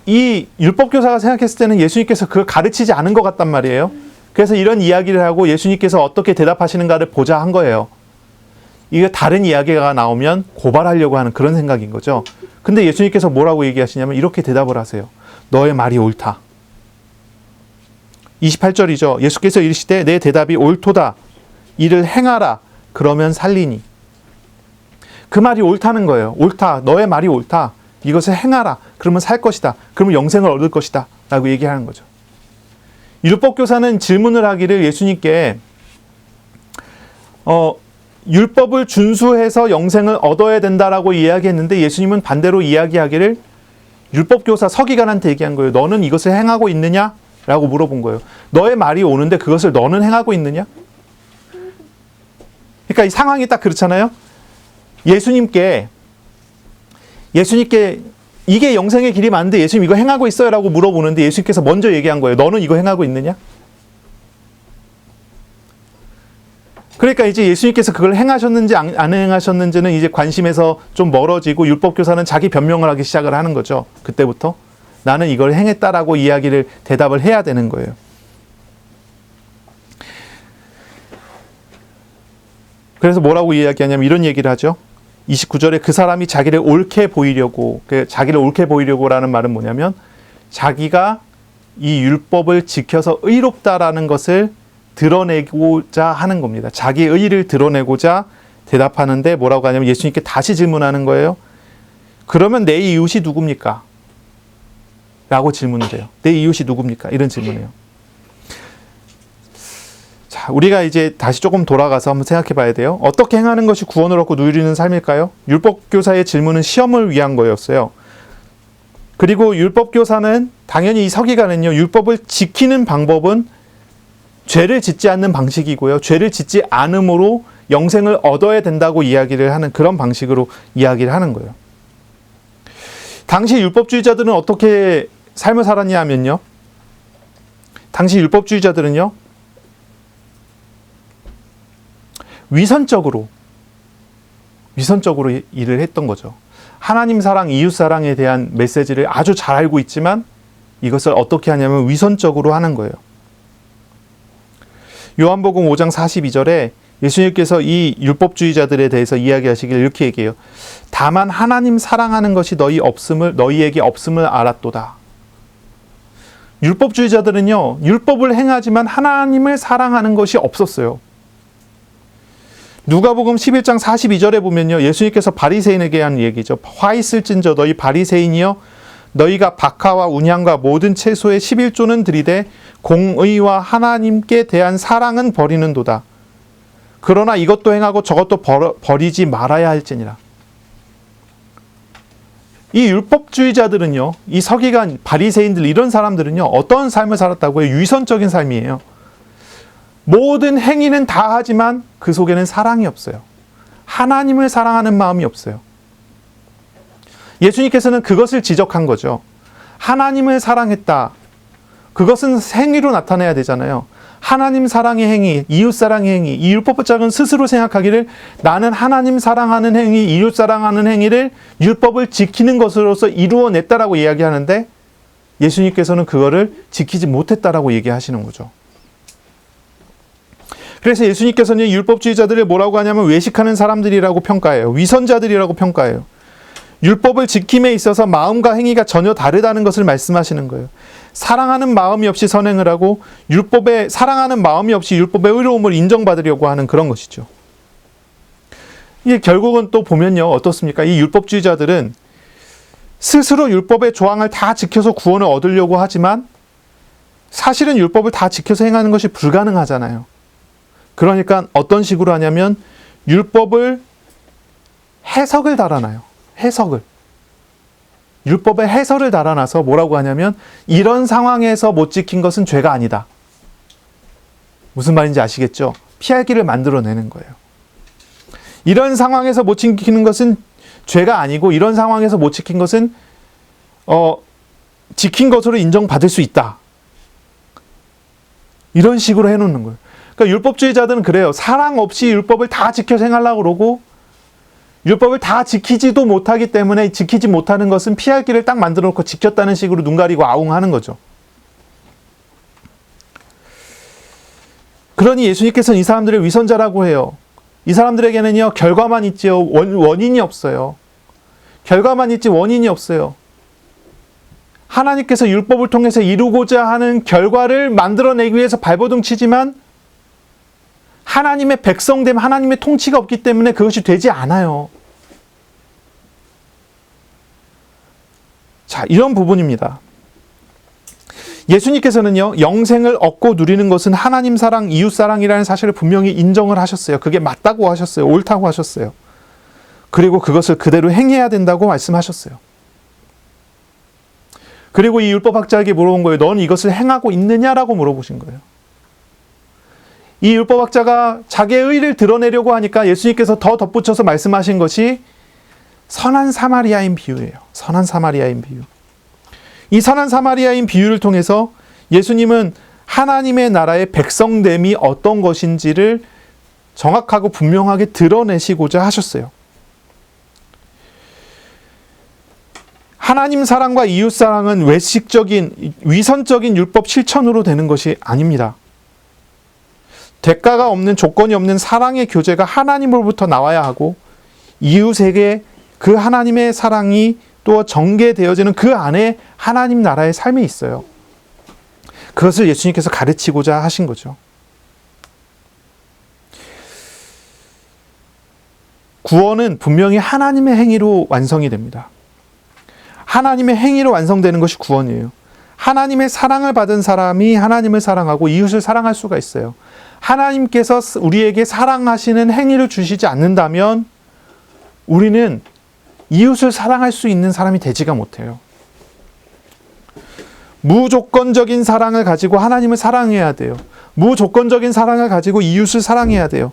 이 율법교사가 생각했을 때는 예수님께서 그걸 가르치지 않은 것 같단 말이에요. 그래서 이런 이야기를 하고 예수님께서 어떻게 대답하시는가를 보자 한 거예요. 이게 다른 이야기가 나오면 고발하려고 하는 그런 생각인 거죠. 근데 예수님께서 뭐라고 얘기하시냐면 이렇게 대답을 하세요. 너의 말이 옳다. 28절이죠. 예수께서 이르시되 내 대답이 옳도다. 이를 행하라. 그러면 살리니. 그 말이 옳다는 거예요. 옳다. 너의 말이 옳다. 이것을 행하라. 그러면 살 것이다. 그러면 영생을 얻을 것이다. 라고 얘기하는 거죠. 율법교사는 질문을 하기를 예수님께 율법을 준수해서 영생을 얻어야 된다라고 이야기했는데 예수님은 반대로 이야기하기를 율법교사 서기관한테 얘기한 거예요. 너는 이것을 행하고 있느냐? 라고 물어본 거예요. 너의 말이 오는데 그것을 너는 행하고 있느냐? 그러니까 이 상황이 딱 그렇잖아요. 예수님께 이게 영생의 길이 맞는데 예수님 이거 행하고 있어요? 라고 물어보는데 예수님께서 먼저 얘기한 거예요. 너는 이거 행하고 있느냐? 그러니까 이제 예수님께서 그걸 행하셨는지 안 행하셨는지는 이제 관심에서 좀 멀어지고 율법교사는 자기 변명을 하기 시작을 하는 거죠. 그때부터. 나는 이걸 행했다라고 대답을 해야 되는 거예요. 그래서 뭐라고 이야기하냐면 이런 얘기를 하죠. 29절에 그 사람이 자기를 옳게 보이려고라는 말은 뭐냐면 자기가 이 율법을 지켜서 의롭다라는 것을 드러내고자 하는 겁니다. 자기의 의의를 드러내고자 대답하는데 뭐라고 하냐면 예수님께 다시 질문하는 거예요. 그러면 내 이웃이 누굽니까? 라고 질문을 해요. 내 이웃이 누굽니까? 이런 질문이에요. 자, 우리가 이제 다시 조금 돌아가서 한번 생각해 봐야 돼요. 어떻게 행하는 것이 구원을 얻고 누리는 삶일까요? 율법교사의 질문은 시험을 위한 거였어요. 그리고 율법교사는 당연히 이 서기관은요. 율법을 지키는 방법은 죄를 짓지 않는 방식이고요. 죄를 짓지 않음으로 영생을 얻어야 된다고 이야기를 하는 그런 방식으로 이야기를 하는 거예요. 당시 율법주의자들은 어떻게 삶을 살았냐 하면요. 당시 율법주의자들은요. 위선적으로 일을 했던 거죠. 하나님 사랑, 이웃 사랑에 대한 메시지를 아주 잘 알고 있지만 이것을 어떻게 하냐면 위선적으로 하는 거예요. 요한복음 5장 42절에 예수님께서 이 율법주의자들에 대해서 이야기하시길 이렇게 얘기해요. 다만 하나님 사랑하는 것이 너희에게 없음을 알았도다. 율법주의자들은요, 율법을 행하지만 하나님을 사랑하는 것이 없었어요. 누가복음 11장 42절에 보면요, 예수님께서 바리새인에게 한 얘기죠. 화 있을진저 너희 바리새인이여, 너희가 박하와 운향과 모든 채소의 11조는 들이되 공의와 하나님께 대한 사랑은 버리는도다. 그러나 이것도 행하고 저것도 버리지 말아야 할지니라. 이 율법주의자들은요, 이 서기관, 바리새인들 이런 사람들은요, 어떤 삶을 살았다고요? 위선적인 삶이에요. 모든 행위는 다 하지만 그 속에는 사랑이 없어요. 하나님을 사랑하는 마음이 없어요. 예수님께서는 그것을 지적한 거죠. 하나님을 사랑했다. 그것은 행위로 나타내야 되잖아요. 하나님 사랑의 행위, 이웃 사랑의 행위, 이 율법자는 스스로 생각하기를 나는 하나님 사랑하는 행위, 이웃 사랑하는 행위를 율법을 지키는 것으로서 이루어냈다라고 이야기하는데 예수님께서는 그거를 지키지 못했다라고 얘기하시는 거죠. 그래서 예수님께서는 율법주의자들을 뭐라고 하냐면 외식하는 사람들이라고 평가해요. 위선자들이라고 평가해요. 율법을 지킴에 있어서 마음과 행위가 전혀 다르다는 것을 말씀하시는 거예요. 사랑하는 마음이 없이 선행을 하고 사랑하는 마음이 없이 율법의 의로움을 인정받으려고 하는 그런 것이죠. 이게 결국은 또 보면요, 어떻습니까? 이 율법주의자들은 스스로 율법의 조항을 다 지켜서 구원을 얻으려고 하지만 사실은 율법을 다 지켜서 행하는 것이 불가능하잖아요. 그러니까 어떤 식으로 하냐면 율법을 해석을 달아놔요. 율법의 해설을 달아놔서 뭐라고 하냐면 이런 상황에서 못 지킨 것은 죄가 아니다. 무슨 말인지 아시겠죠? 피할 길을 만들어내는 거예요. 이런 상황에서 못 지키는 것은 죄가 아니고 이런 상황에서 못 지킨 것은 지킨 것으로 인정받을 수 있다. 이런 식으로 해놓는 거예요. 그러니까 율법주의자들은 그래요. 사랑 없이 율법을 다 지켜 행하려고 그러고 율법을 다 지키지도 못하기 때문에 지키지 못하는 것은 피할 길을 딱 만들어 놓고 지켰다는 식으로 눈 가리고 아웅하는 거죠. 그러니 예수님께서는 이 사람들을 위선자라고 해요. 이 사람들에게는요, 결과만 있지요. 원인이 없어요. 결과만 있지 원인이 없어요. 하나님께서 율법을 통해서 이루고자 하는 결과를 만들어내기 위해서 발버둥 치지만 하나님의 백성됨, 하나님의 통치가 없기 때문에 그것이 되지 않아요. 자, 이런 부분입니다. 예수님께서는요, 영생을 얻고 누리는 것은 하나님 사랑, 이웃 사랑이라는 사실을 분명히 인정을 하셨어요. 그게 맞다고 하셨어요. 옳다고 하셨어요. 그리고 그것을 그대로 행해야 된다고 말씀하셨어요. 그리고 이 율법학자에게 물어본 거예요. 넌 이것을 행하고 있느냐라고 물어보신 거예요. 이 율법학자가 자기의 의를 드러내려고 하니까 예수님께서 더 덧붙여서 말씀하신 것이 선한 사마리아인 비유예요. 선한 사마리아인 비유. 이 선한 사마리아인 비유를 통해서 예수님은 하나님의 나라의 백성됨이 어떤 것인지를 정확하고 분명하게 드러내시고자 하셨어요. 하나님 사랑과 이웃 사랑은 외식적인, 위선적인 율법 실천으로 되는 것이 아닙니다. 대가가 없는, 조건이 없는 사랑의 교제가 하나님으로부터 나와야 하고 이웃에게 그 하나님의 사랑이 또 전개되어지는 그 안에 하나님 나라의 삶이 있어요. 그것을 예수님께서 가르치고자 하신 거죠. 구원은 분명히 하나님의 행위로 완성이 됩니다. 하나님의 행위로 완성되는 것이 구원이에요. 하나님의 사랑을 받은 사람이 하나님을 사랑하고 이웃을 사랑할 수가 있어요. 하나님께서 우리에게 사랑하시는 행위를 주시지 않는다면 우리는 이웃을 사랑할 수 있는 사람이 되지가 못해요. 무조건적인 사랑을 가지고 하나님을 사랑해야 돼요. 무조건적인 사랑을 가지고 이웃을 사랑해야 돼요.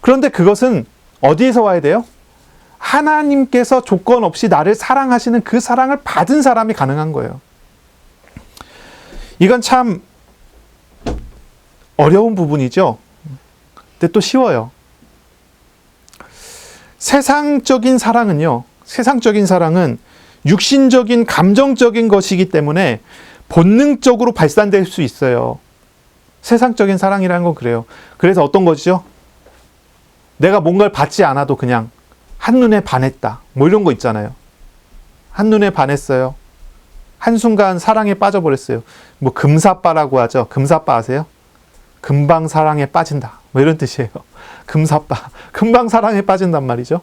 그런데 그것은 어디에서 와야 돼요? 하나님께서 조건 없이 나를 사랑하시는 그 사랑을 받은 사람이 가능한 거예요. 이건 참 어려운 부분이죠. 근데 또 쉬워요. 세상적인 사랑은 육신적인 감정적인 것이기 때문에 본능적으로 발산될 수 있어요. 세상적인 사랑이라는 건 그래요. 그래서 어떤 거죠? 내가 뭔가를 받지 않아도 그냥 한눈에 반했다. 뭐 이런 거 있잖아요. 한눈에 반했어요. 한순간 사랑에 빠져버렸어요. 뭐 금사빠라고 하죠. 금사빠 아세요? 금방 사랑에 빠진다. 뭐 이런 뜻이에요. 금사빠. 금방 사랑에 빠진단 말이죠.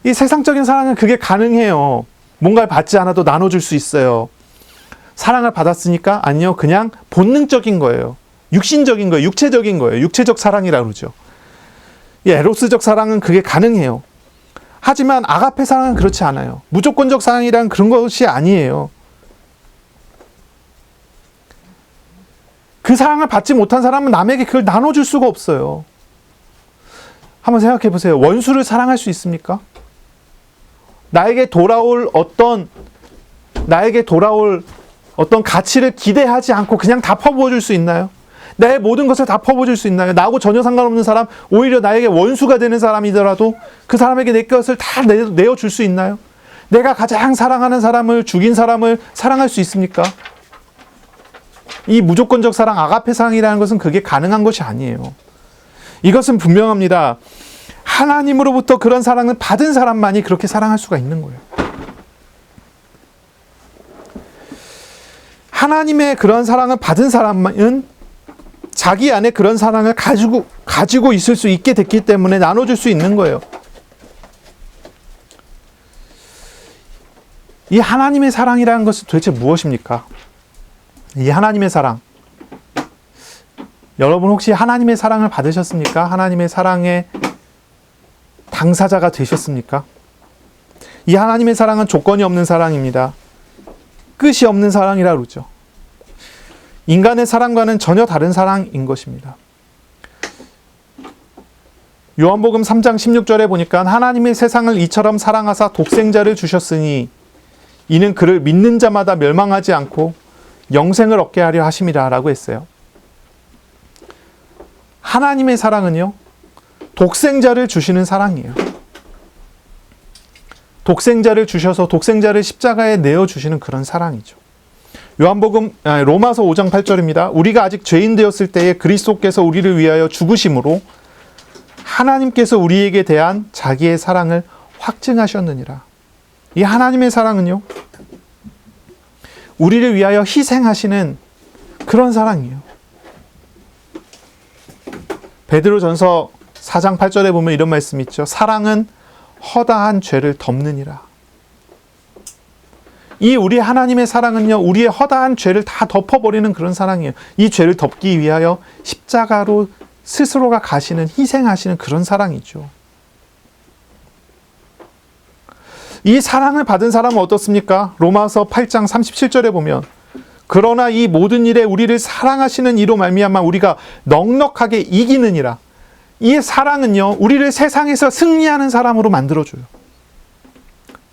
이 세상적인 사랑은 그게 가능해요. 뭔가를 받지 않아도 나눠줄 수 있어요. 사랑을 받았으니까? 아니요. 그냥 본능적인 거예요. 육신적인 거예요. 육체적인 거예요. 육체적 사랑이라고 그러죠. 이 에로스적 사랑은 그게 가능해요. 하지만 아가페 사랑은 그렇지 않아요. 무조건적 사랑이란 그런 것이 아니에요. 그 사랑을 받지 못한 사람은 남에게 그걸 나눠줄 수가 없어요. 한번 생각해 보세요. 원수를 사랑할 수 있습니까? 나에게 돌아올 어떤 가치를 기대하지 않고 그냥 다 퍼부어줄 수 있나요? 내 모든 것을 다 퍼부어줄 수 있나요? 나하고 전혀 상관없는 사람, 오히려 나에게 원수가 되는 사람이더라도 그 사람에게 내 것을 다 내어줄 수 있나요? 내가 가장 사랑하는 사람을, 죽인 사람을 사랑할 수 있습니까? 이 무조건적 사랑, 아가페 사랑이라는 것은 그게 가능한 것이 아니에요. 이것은 분명합니다. 하나님으로부터 그런 사랑을 받은 사람만이 그렇게 사랑할 수가 있는 거예요. 하나님의 그런 사랑을 받은 사람은 자기 안에 그런 사랑을 가지고 있을 수 있게 됐기 때문에 나눠줄 수 있는 거예요. 이 하나님의 사랑이라는 것은 도대체 무엇입니까? 이 하나님의 사랑. 여러분 혹시 하나님의 사랑을 받으셨습니까? 하나님의 사랑의 당사자가 되셨습니까? 이 하나님의 사랑은 조건이 없는 사랑입니다. 끝이 없는 사랑이라고 그러죠. 인간의 사랑과는 전혀 다른 사랑인 것입니다. 요한복음 3장 16절에 보니까 하나님의 세상을 이처럼 사랑하사 독생자를 주셨으니 이는 그를 믿는 자마다 멸망하지 않고 영생을 얻게 하려 하심이라 라고 했어요. 하나님의 사랑은요, 독생자를 주시는 사랑이에요. 독생자를 주셔서 독생자를 십자가에 내어주시는 그런 사랑이죠. 로마서 5장 8절입니다. 우리가 아직 죄인 되었을 때에 그리스도께서 우리를 위하여 죽으심으로 하나님께서 우리에게 대한 자기의 사랑을 확증하셨느니라. 이 하나님의 사랑은요, 우리를 위하여 희생하시는 그런 사랑이에요. 베드로전서 4장 8절에 보면 이런 말씀이 있죠. 사랑은 허다한 죄를 덮느니라. 이 우리 하나님의 사랑은요, 우리의 허다한 죄를 다 덮어버리는 그런 사랑이에요. 이 죄를 덮기 위하여 십자가로 스스로가 가시는, 희생하시는 그런 사랑이죠. 이 사랑을 받은 사람은 어떻습니까? 로마서 8장 37절에 보면 그러나 이 모든 일에 우리를 사랑하시는 이로 말미암아 우리가 넉넉하게 이기느니라. 이 사랑은요, 우리를 세상에서 승리하는 사람으로 만들어줘요.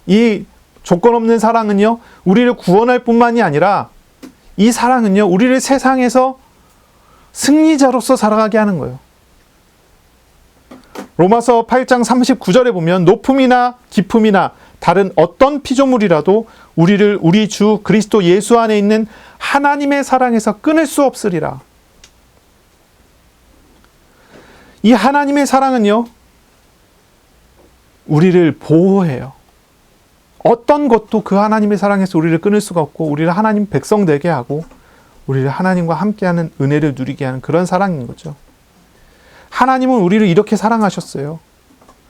이 조건 없는 사랑은요, 우리를 구원할 뿐만이 아니라 이 사랑은요, 우리를 세상에서 승리자로서 살아가게 하는 거예요. 로마서 8장 39절에 보면 높음이나 깊음이나 다른 어떤 피조물이라도 우리를 우리 주 그리스도 예수 안에 있는 하나님의 사랑에서 끊을 수 없으리라. 이 하나님의 사랑은요, 우리를 보호해요. 어떤 것도 그 하나님의 사랑에서 우리를 끊을 수가 없고 우리를 하나님 백성 되게 하고 우리를 하나님과 함께하는 은혜를 누리게 하는 그런 사랑인 거죠. 하나님은 우리를 이렇게 사랑하셨어요.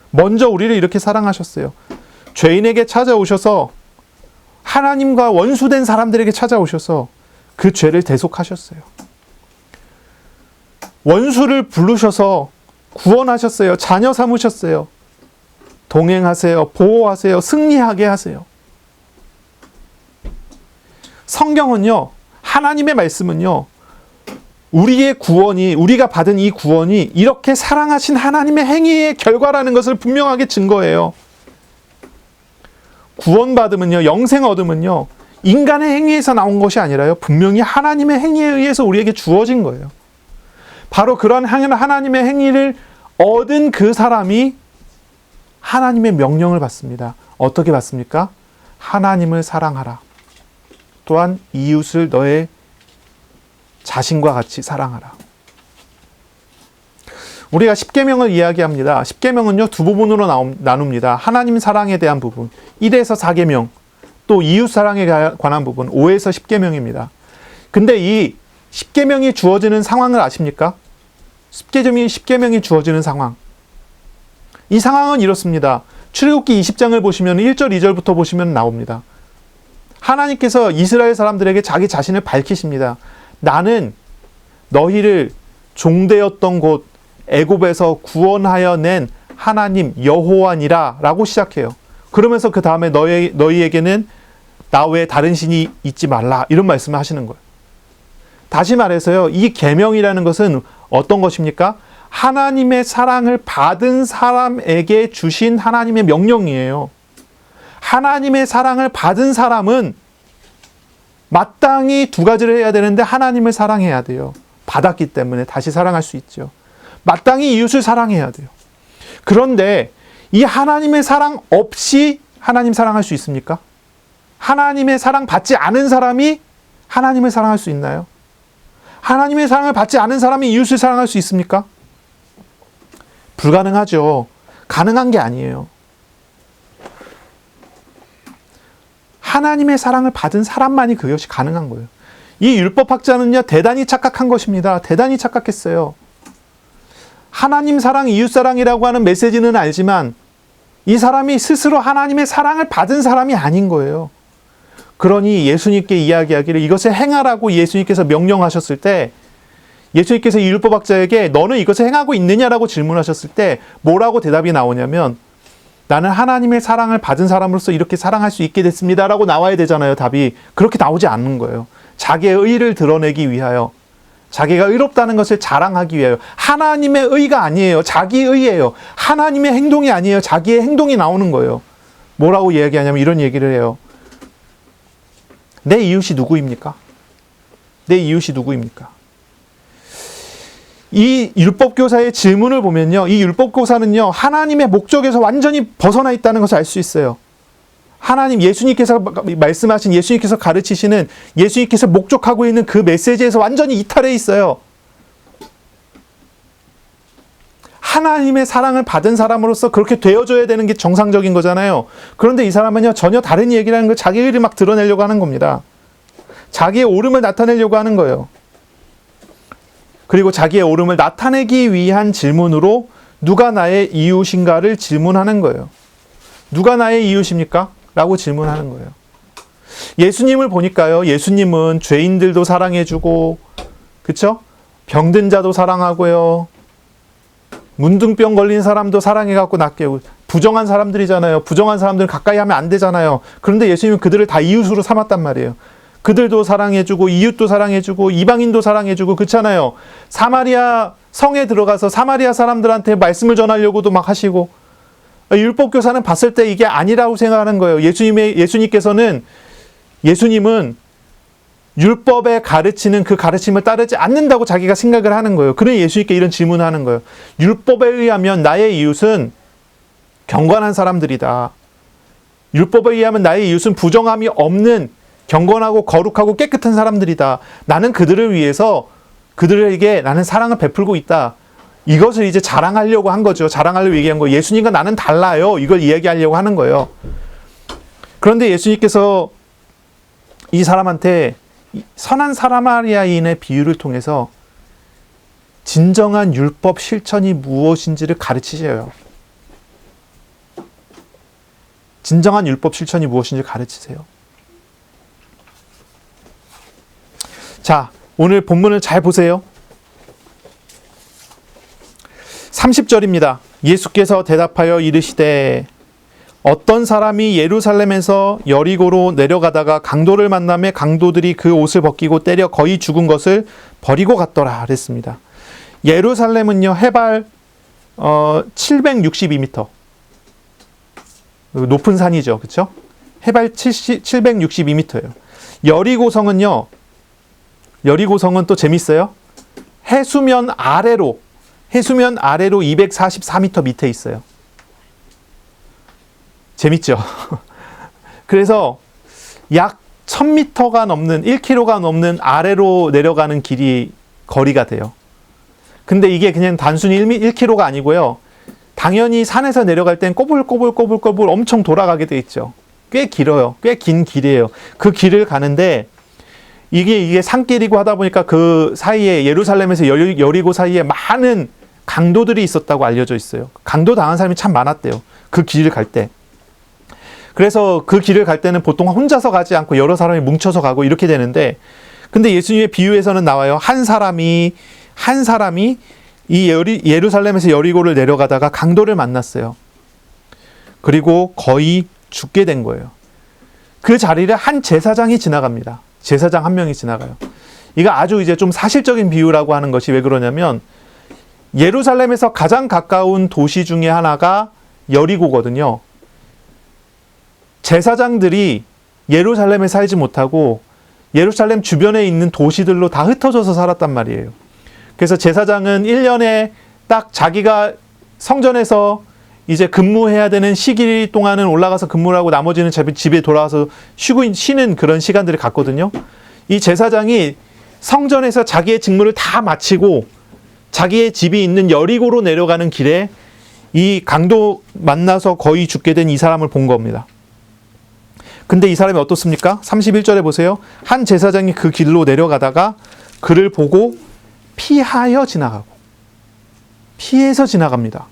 먼저 우리를 이렇게 사랑하셨어요. 죄인에게 찾아오셔서 하나님과 원수된 사람들에게 찾아오셔서 그 죄를 대속하셨어요. 원수를 부르셔서 구원하셨어요. 자녀 삼으셨어요. 동행하세요. 보호하세요. 승리하게 하세요. 성경은요, 하나님의 말씀은요, 우리의 구원이, 우리가 받은 이 구원이 이렇게 사랑하신 하나님의 행위의 결과라는 것을 분명하게 증거해요. 구원받으면요, 영생 얻으면요, 인간의 행위에서 나온 것이 아니라요, 분명히 하나님의 행위에 의해서 우리에게 주어진 거예요. 바로 그런 하나님의 행위를 얻은 그 사람이 하나님의 명령을 받습니다. 어떻게 받습니까? 하나님을 사랑하라. 또한 이웃을 너의 자신과 같이 사랑하라. 우리가 십계명을 이야기합니다. 십계명은요, 두 부분으로 나눕니다. 하나님 사랑에 대한 부분 1에서 4계명, 또 이웃 사랑에 관한 부분 5에서 10계명입니다. 근데 이 십계명이 주어지는 상황을 아십니까? 십계명이 주어지는 상황. 이 상황은 이렇습니다. 출애굽기 20장을 보시면 1절, 2절부터 보시면 나옵니다. 하나님께서 이스라엘 사람들에게 자기 자신을 밝히십니다. 나는 너희를 종되었던 곳 애굽에서 구원하여 낸 하나님 여호와니라 라고 시작해요. 그러면서 그 다음에 너희에게는 나 외에 다른 신이 있지 말라, 이런 말씀을 하시는 거예요. 다시 말해서요, 이 계명이라는 것은 어떤 것입니까? 하나님의 사랑을 받은 사람에게 주신 하나님의 명령이에요. 하나님의 사랑을 받은 사람은 마땅히 두 가지를 해야 되는데 하나님을 사랑해야 돼요. 받았기 때문에 다시 사랑할 수 있죠. 마땅히 이웃을 사랑해야 돼요. 그런데 이 하나님의 사랑 없이 하나님 사랑할 수 있습니까? 하나님의 사랑 받지 않은 사람이 하나님을 사랑할 수 있나요? 하나님의 사랑을 받지 않은 사람이 이웃을 사랑할 수 있습니까? 불가능하죠. 가능한 게 아니에요. 하나님의 사랑을 받은 사람만이 그것이 가능한 거예요. 이 율법학자는요, 대단히 착각한 것입니다. 대단히 착각했어요. 하나님 사랑, 이웃 사랑이라고 하는 메시지는 알지만 이 사람이 스스로 하나님의 사랑을 받은 사람이 아닌 거예요. 그러니 예수님께 이야기하기를 이것을 행하라고 예수님께서 명령하셨을 때, 예수님께서 이 율법학자에게 너는 이것을 행하고 있느냐라고 질문하셨을 때 뭐라고 대답이 나오냐면, 나는 하나님의 사랑을 받은 사람으로서 이렇게 사랑할 수 있게 됐습니다 라고 나와야 되잖아요. 답이 그렇게 나오지 않는 거예요. 자기의 의를 드러내기 위하여, 자기가 의롭다는 것을 자랑하기 위하여. 하나님의 의가 아니에요. 자기의 의예요. 하나님의 행동이 아니에요. 자기의 행동이 나오는 거예요. 뭐라고 이야기하냐면 이런 얘기를 해요. 내 이웃이 누구입니까? 내 이웃이 누구입니까? 이 율법교사의 질문을 보면요, 이 율법교사는요, 하나님의 목적에서 완전히 벗어나 있다는 것을 알 수 있어요. 하나님, 예수님께서 말씀하신, 예수님께서 가르치시는, 예수님께서 목적하고 있는 그 메시지에서 완전히 이탈해 있어요. 하나님의 사랑을 받은 사람으로서 그렇게 되어줘야 되는 게 정상적인 거잖아요. 그런데 이 사람은요, 전혀 다른 얘기라는 걸, 자기 의를 막 드러내려고 하는 겁니다. 자기의 옳음을 나타내려고 하는 거예요. 그리고 자기의 옳음을 나타내기 위한 질문으로 누가 나의 이웃인가를 질문하는 거예요. 누가 나의 이웃입니까? 라고 질문하는 거예요. 예수님을 보니까요, 예수님은 죄인들도 사랑해주고, 그쵸? 병든 자도 사랑하고요, 문둥병 걸린 사람도 사랑해갖고 낫게 하고, 부정한 사람들이잖아요. 부정한 사람들은 가까이 하면 안 되잖아요. 그런데 예수님은 그들을 다 이웃으로 삼았단 말이에요. 그들도 사랑해주고, 이웃도 사랑해주고, 이방인도 사랑해주고, 그렇잖아요. 사마리아 성에 들어가서 사마리아 사람들한테 말씀을 전하려고도 막 하시고, 율법교사는 봤을 때 이게 아니라고 생각하는 거예요. 예수님은 율법에 가르치는 그 가르침을 따르지 않는다고 자기가 생각을 하는 거예요. 그러니 예수님께 이런 질문을 하는 거예요. 율법에 의하면 나의 이웃은 경건한 사람들이다. 율법에 의하면 나의 이웃은 부정함이 없는 경건하고 거룩하고 깨끗한 사람들이다. 나는 그들을 위해서 그들에게 나는 사랑을 베풀고 있다. 이것을 이제 자랑하려고 한 거죠. 자랑하려고 얘기한 거예요. 예수님과 나는 달라요. 이걸 이야기하려고 하는 거예요. 그런데 예수님께서 이 사람한테 선한 사마리아인의 비유를 통해서 진정한 율법 실천이 무엇인지를 가르치셔요. 진정한 율법 실천이 무엇인지 가르치세요. 자, 오늘 본문을 잘 보세요. 30절입니다. 예수께서 대답하여 이르시되 어떤 사람이 예루살렘에서 여리고로 내려가다가 강도를 만나매 강도들이 그 옷을 벗기고 때려 거의 죽은 것을 버리고 갔더라 그랬습니다. 예루살렘은요 해발 762m 높은 산이죠, 그렇죠? 해발 762m예요. 여리고성은요, 여리고성은 또 재밌어요. 해수면 아래로 244m 밑에 있어요. 재밌죠? 그래서 약 1000m가 넘는 1km가 넘는 아래로 내려가는 거리가 돼요. 근데 이게 그냥 단순히 1km가 아니고요. 당연히 산에서 내려갈 땐 꼬불꼬불 엄청 돌아가게 돼 있죠. 꽤 길어요. 꽤 긴 길이에요. 그 길을 가는데 이게 산길이고 하다 보니까 그 사이에 예루살렘에서 여리고 사이에 많은 강도들이 있었다고 알려져 있어요. 강도 당한 사람이 참 많았대요. 그 길을 갈 때. 그래서 그 길을 갈 때는 보통 혼자서 가지 않고 여러 사람이 뭉쳐서 가고 이렇게 되는데, 근데 예수님의 비유에서는 나와요. 한 사람이 이 예루살렘에서 여리고를 내려가다가 강도를 만났어요. 그리고 거의 죽게 된 거예요. 그 자리를 한 제사장이 지나갑니다. 제사장 한 명이 지나가요. 이거 아주 이제 좀 사실적인 비유라고 하는 것이 왜 그러냐면, 예루살렘에서 가장 가까운 도시 중에 하나가 여리고거든요. 제사장들이 예루살렘에 살지 못하고 예루살렘 주변에 있는 도시들로 다 흩어져서 살았단 말이에요. 그래서 제사장은 1년에 딱 자기가 성전에서 이제 근무해야 되는 시기 동안은 올라가서 근무를 하고 나머지는 집에 돌아와서 쉬는 그런 시간들을 갖거든요. 이 제사장이 성전에서 자기의 직무를 다 마치고 자기의 집이 있는 여리고로 내려가는 길에 이 강도 만나서 거의 죽게 된 이 사람을 본 겁니다. 근데 이 사람이 어떻습니까? 31절에 보세요. 한 제사장이 그 길로 내려가다가 그를 보고 피해서 지나갑니다.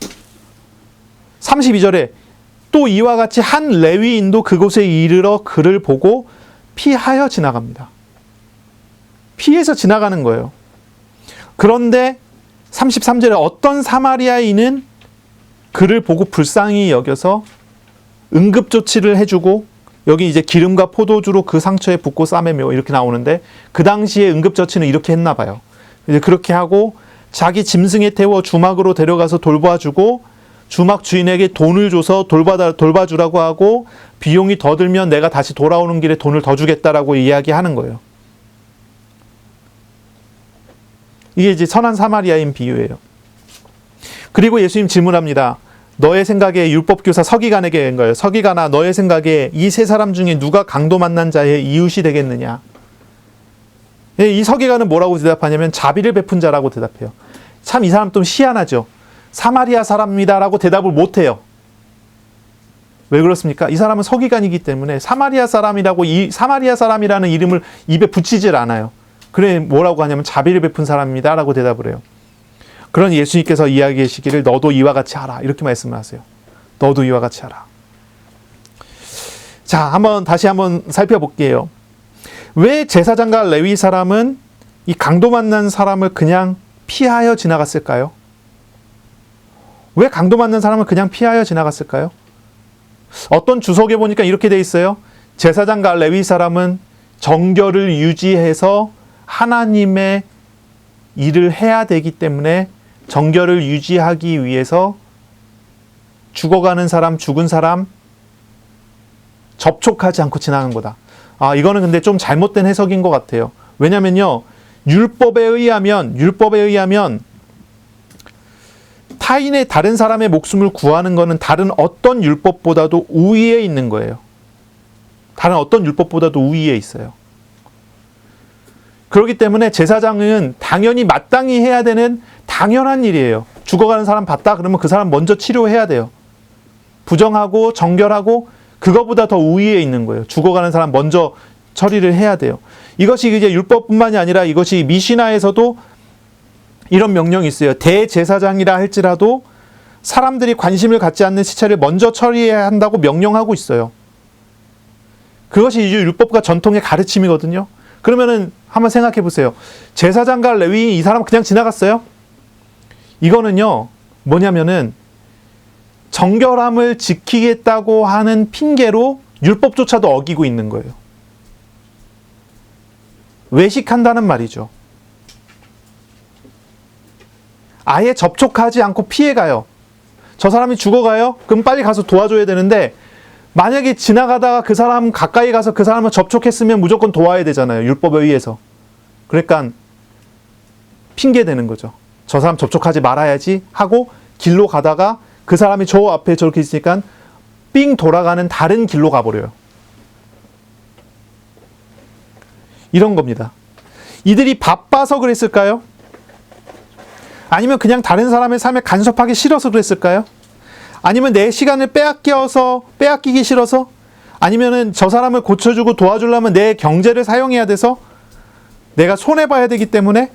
32절에 또 이와 같이 한 레위인도 그곳에 이르러 그를 보고 피하여 지나갑니다. 피해서 지나가는 거예요. 그런데 33절에 어떤 사마리아인은 그를 보고 불쌍히 여겨서 응급조치를 해주고, 여기 이제 기름과 포도주로 그 상처에 붓고 싸매며 이렇게 나오는데, 그 당시에 응급조치는 이렇게 했나 봐요. 이제 그렇게 하고 자기 짐승에 태워 주막으로 데려가서 돌봐주고, 주막 주인에게 돈을 줘서 돌봐주라고 하고, 비용이 더 들면 내가 다시 돌아오는 길에 돈을 더 주겠다라고 이야기하는 거예요. 이게 이제 선한 사마리아인 비유예요. 그리고 예수님 질문합니다. 너의 생각에 율법교사 서기관에게 한 거예요. 서기관아, 너의 생각에 이 세 사람 중에 누가 강도 만난 자의 이웃이 되겠느냐? 이 서기관은 뭐라고 대답하냐면 자비를 베푼 자라고 대답해요. 참 이 사람 좀 희한하죠. 사마리아 사람입니다라고 대답을 못해요. 왜 그렇습니까? 이 사람은 서기관이기 때문에 사마리아 사람이라는 이름을 입에 붙이질 않아요. 그래 뭐라고 하냐면 자비를 베푼 사람입니다라고 대답을 해요. 그런 예수님께서 이야기하시기를 너도 이와 같이 하라 이렇게 말씀을 하세요. 너도 이와 같이 하라. 자, 다시 한번 살펴볼게요. 왜 제사장과 레위 사람은 이 강도 만난 사람을 그냥 피하여 지나갔을까요? 왜 강도 만난 사람을 그냥 피하여 지나갔을까요? 어떤 주석에 보니까 이렇게 돼 있어요. 제사장과 레위 사람은 정결을 유지해서 하나님의 일을 해야 되기 때문에 정결을 유지하기 위해서 죽은 사람 접촉하지 않고 지나간 거다. 이거는 근데 좀 잘못된 해석인 것 같아요. 왜냐면요, 율법에 의하면 타인의 다른 사람의 목숨을 구하는 것은 다른 어떤 율법보다도 우위에 있는 거예요. 다른 어떤 율법보다도 우위에 있어요. 그렇기 때문에 제사장은 당연히 마땅히 해야 되는 당연한 일이에요. 죽어가는 사람 봤다? 그러면 그 사람 먼저 치료해야 돼요. 부정하고 정결하고 그거보다 더 우위에 있는 거예요. 죽어가는 사람 먼저 처리를 해야 돼요. 이것이 이제 율법뿐만이 아니라 이것이 미시나에서도 이런 명령이 있어요. 대제사장이라 할지라도 사람들이 관심을 갖지 않는 시체를 먼저 처리해야 한다고 명령하고 있어요. 그것이 이제 율법과 전통의 가르침이거든요. 그러면은 한번 생각해 보세요. 제사장과 레위인 이 사람 그냥 지나갔어요? 이거는요, 뭐냐면은 정결함을 지키겠다고 하는 핑계로 율법조차도 어기고 있는 거예요. 외식한다는 말이죠. 아예 접촉하지 않고 피해가요. 저 사람이 죽어가요? 그럼 빨리 가서 도와줘야 되는데, 만약에 지나가다가 그 사람 가까이 가서 그 사람을 접촉했으면 무조건 도와야 되잖아요. 율법에 의해서. 그러니까 핑계 대는 거죠. 저 사람 접촉하지 말아야지 하고 길로 가다가 그 사람이 저 앞에 저렇게 있으니까 삥 돌아가는 다른 길로 가버려요. 이런 겁니다. 이들이 바빠서 그랬을까요? 아니면 그냥 다른 사람의 삶에 간섭하기 싫어서 그랬을까요? 아니면 내 시간을 빼앗기기 싫어서? 아니면은 저 사람을 고쳐주고 도와주려면 내 경제를 사용해야 돼서? 내가 손해봐야 되기 때문에?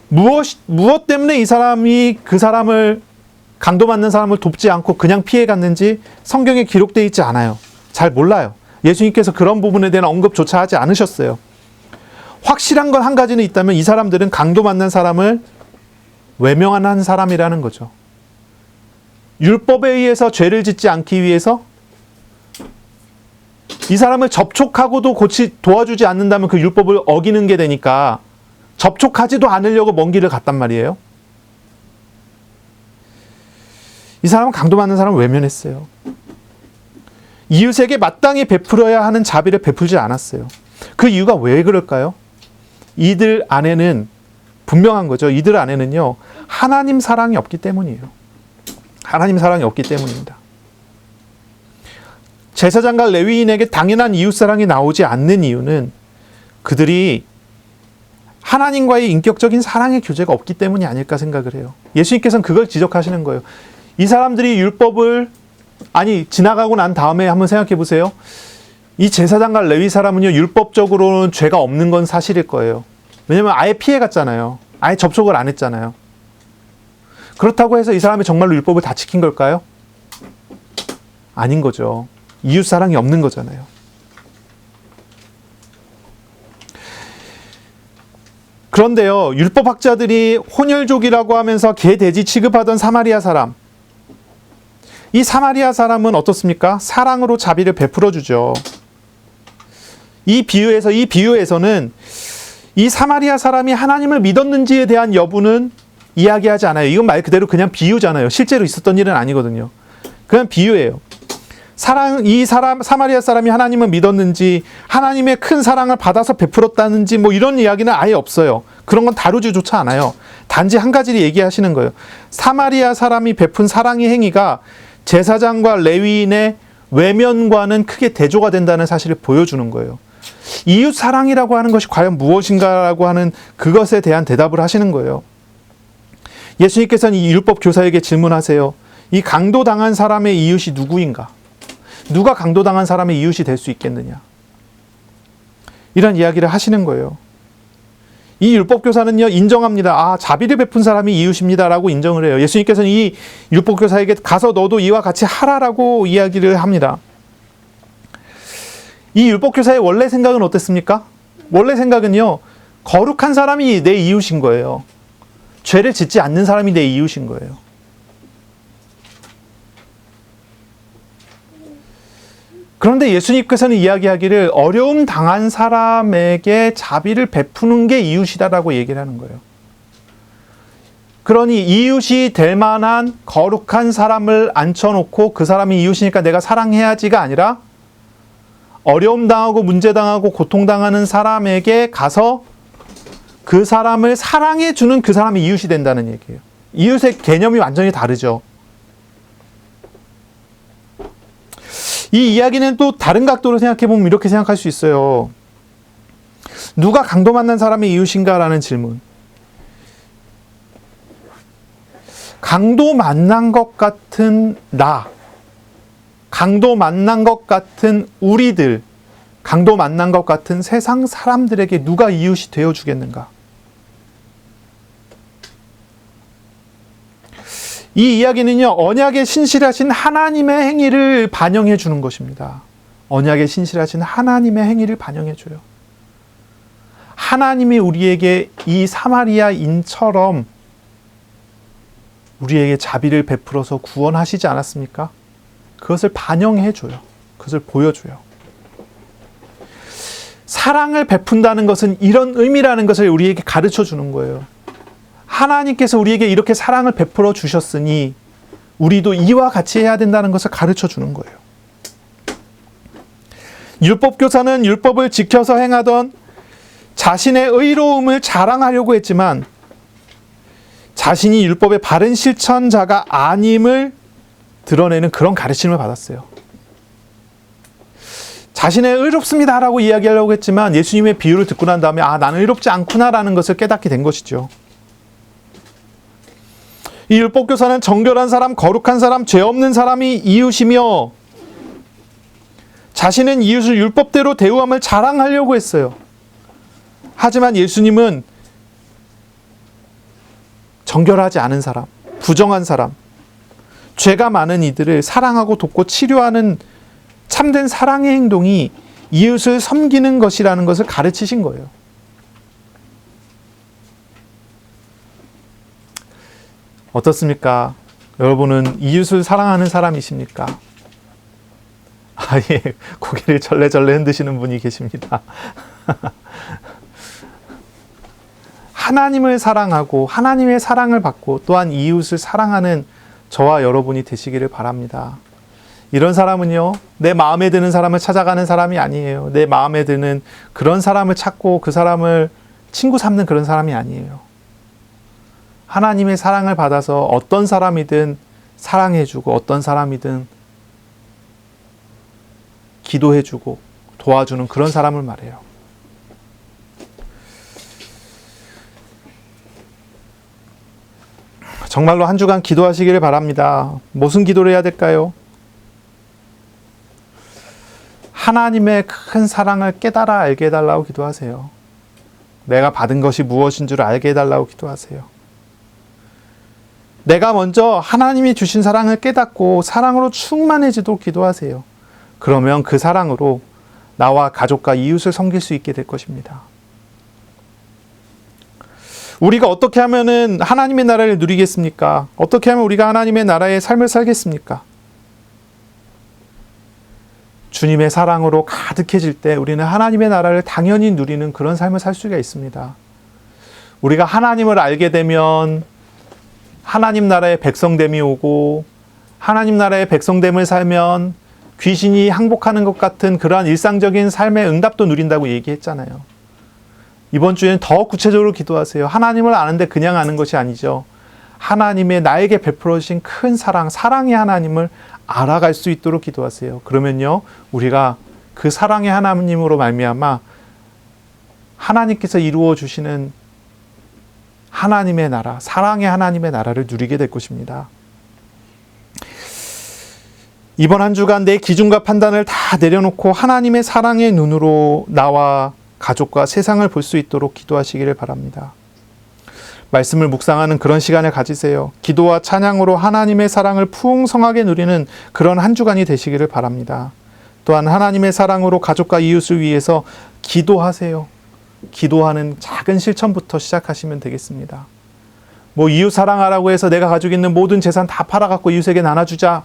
무엇 때문에 이 사람이 그 사람을, 강도 맞는 사람을 돕지 않고 그냥 피해갔는지 성경에 기록되어 있지 않아요. 잘 몰라요. 예수님께서 그런 부분에 대한 언급조차 하지 않으셨어요. 확실한 건 한 가지는 있다면 이 사람들은 강도 맞는 사람을 외면한 사람이라는 거죠. 율법에 의해서 죄를 짓지 않기 위해서 이 사람을 접촉하고도 도와주지 않는다면 그 율법을 어기는 게 되니까 접촉하지도 않으려고 먼 길을 갔단 말이에요. 이 사람은 강도 맞는 사람을 외면했어요. 이웃에게 마땅히 베풀어야 하는 자비를 베풀지 않았어요. 그 이유가 왜 그럴까요? 이들 안에는 분명한 거죠. 이들 안에는요, 하나님 사랑이 없기 때문이에요. 하나님 사랑이 없기 때문입니다. 제사장과 레위인에게 당연한 이웃 사랑이 나오지 않는 이유는 그들이 하나님과의 인격적인 사랑의 교제가 없기 때문이 아닐까 생각을 해요. 예수님께서는 그걸 지적하시는 거예요. 이 사람들이 율법을 지나가고 난 다음에 한번 생각해 보세요. 이 제사장과 레위 사람은요, 율법적으로는 죄가 없는 건 사실일 거예요. 왜냐면 아예 피해갔잖아요. 아예 접촉을 안 했잖아요. 그렇다고 해서 이 사람이 정말로 율법을 다 지킨 걸까요? 아닌 거죠. 이웃 사랑이 없는 거잖아요. 그런데요, 율법학자들이 혼혈족이라고 하면서 개, 돼지 취급하던 사마리아 사람, 이 사마리아 사람은 어떻습니까? 사랑으로 자비를 베풀어 주죠. 이 비유에서는 이 사마리아 사람이 하나님을 믿었는지에 대한 여부는 이야기하지 않아요. 이건 말 그대로 그냥 비유잖아요. 실제로 있었던 일은 아니거든요. 그냥 비유예요. 사마리아 사람이 하나님을 믿었는지, 하나님의 큰 사랑을 받아서 베풀었다는지 뭐 이런 이야기는 아예 없어요. 그런 건 다루지조차 않아요. 단지 한 가지를 얘기하시는 거예요. 사마리아 사람이 베푼 사랑의 행위가 제사장과 레위인의 외면과는 크게 대조가 된다는 사실을 보여주는 거예요. 이웃 사랑이라고 하는 것이 과연 무엇인가라고 하는 그것에 대한 대답을 하시는 거예요. 예수님께서는 이 율법 교사에게 질문하세요. 이 강도당한 사람의 이웃이 누구인가? 누가 강도당한 사람의 이웃이 될 수 있겠느냐? 이런 이야기를 하시는 거예요. 이 율법교사는요, 인정합니다. 자비를 베푼 사람이 이웃입니다라고 인정을 해요. 예수님께서는 이 율법교사에게 가서 너도 이와 같이 하라라고 이야기를 합니다. 이 율법교사의 원래 생각은 어땠습니까? 원래 생각은요, 거룩한 사람이 내 이웃인 거예요. 죄를 짓지 않는 사람이 내 이웃인 거예요. 그런데 예수님께서는 이야기하기를 어려움 당한 사람에게 자비를 베푸는 게 이웃이다라고 얘기를 하는 거예요. 그러니 이웃이 될 만한 거룩한 사람을 앉혀놓고 그 사람이 이웃이니까 내가 사랑해야지가 아니라 어려움 당하고 문제 당하고 고통 당하는 사람에게 가서 그 사람을 사랑해 주는 그 사람이 이웃이 된다는 얘기예요. 이웃의 개념이 완전히 다르죠. 이 이야기는 또 다른 각도로 생각해 보면 이렇게 생각할 수 있어요. 누가 강도 만난 사람의 이웃인가라는 질문. 강도 만난 것 같은 나, 강도 만난 것 같은 우리들, 강도 만난 것 같은 세상 사람들에게 누가 이웃이 되어 주겠는가? 이 이야기는요, 언약에 신실하신 하나님의 행위를 반영해 주는 것입니다. 언약에 신실하신 하나님의 행위를 반영해 줘요. 하나님이 우리에게 이 사마리아인처럼 우리에게 자비를 베풀어서 구원하시지 않았습니까? 그것을 반영해줘요. 그것을 보여줘요. 사랑을 베푼다는 것은 이런 의미라는 것을 우리에게 가르쳐 주는 거예요. 하나님께서 우리에게 이렇게 사랑을 베풀어 주셨으니 우리도 이와 같이 해야 된다는 것을 가르쳐 주는 거예요. 율법교사는 율법을 지켜서 행하던 자신의 의로움을 자랑하려고 했지만 자신이 율법의 바른 실천자가 아님을 드러내는 그런 가르침을 받았어요. 자신의 의롭습니다라고 이야기하려고 했지만 예수님의 비유를 듣고 난 다음에 나는 의롭지 않구나라는 것을 깨닫게 된 것이죠. 이 율법교사는 정결한 사람, 거룩한 사람, 죄 없는 사람이 이웃이며 자신은 이웃을 율법대로 대우함을 자랑하려고 했어요. 하지만 예수님은 정결하지 않은 사람, 부정한 사람, 죄가 많은 이들을 사랑하고 돕고 치료하는 참된 사랑의 행동이 이웃을 섬기는 것이라는 것을 가르치신 거예요. 어떻습니까? 여러분은 이웃을 사랑하는 사람이십니까? 예, 고개를 절레절레 흔드시는 분이 계십니다. 하나님을 사랑하고 하나님의 사랑을 받고 또한 이웃을 사랑하는 저와 여러분이 되시기를 바랍니다. 이런 사람은요, 내 마음에 드는 사람을 찾아가는 사람이 아니에요. 내 마음에 드는 그런 사람을 찾고 그 사람을 친구 삼는 그런 사람이 아니에요. 하나님의 사랑을 받아서 어떤 사람이든 사랑해주고 어떤 사람이든 기도해주고 도와주는 그런 사람을 말해요. 정말로 한 주간 기도하시기를 바랍니다. 무슨 기도를 해야 될까요? 하나님의 큰 사랑을 깨달아 알게 해달라고 기도하세요. 내가 받은 것이 무엇인 줄 알게 해달라고 기도하세요. 내가 먼저 하나님이 주신 사랑을 깨닫고 사랑으로 충만해지도록 기도하세요. 그러면 그 사랑으로 나와 가족과 이웃을 섬길 수 있게 될 것입니다. 우리가 어떻게 하면은 하나님의 나라를 누리겠습니까? 어떻게 하면 우리가 하나님의 나라의 삶을 살겠습니까? 주님의 사랑으로 가득해질 때 우리는 하나님의 나라를 당연히 누리는 그런 삶을 살 수가 있습니다. 우리가 하나님을 알게 되면 하나님 나라의 백성됨이 오고 하나님 나라의 백성됨을 살면 귀신이 항복하는 것 같은 그러한 일상적인 삶의 응답도 누린다고 얘기했잖아요. 이번 주에는 더 구체적으로 기도하세요. 하나님을 아는데 그냥 아는 것이 아니죠. 하나님의 나에게 베풀어 주신 큰 사랑, 사랑의 하나님을 알아갈 수 있도록 기도하세요. 그러면요, 우리가 그 사랑의 하나님으로 말미암아 하나님께서 이루어 주시는 하나님의 나라, 사랑의 하나님의 나라를 누리게 될 것입니다. 이번 한 주간 내 기준과 판단을 다 내려놓고 하나님의 사랑의 눈으로 나와 가족과 세상을 볼 수 있도록 기도하시기를 바랍니다. 말씀을 묵상하는 그런 시간을 가지세요. 기도와 찬양으로 하나님의 사랑을 풍성하게 누리는 그런 한 주간이 되시기를 바랍니다. 또한 하나님의 사랑으로 가족과 이웃을 위해서 기도하세요. 기도하는 작은 실천부터 시작하시면 되겠습니다. 뭐 이웃 사랑하라고 해서 내가 가지고 있는 모든 재산 다 팔아갖고 이웃에게 나눠주자.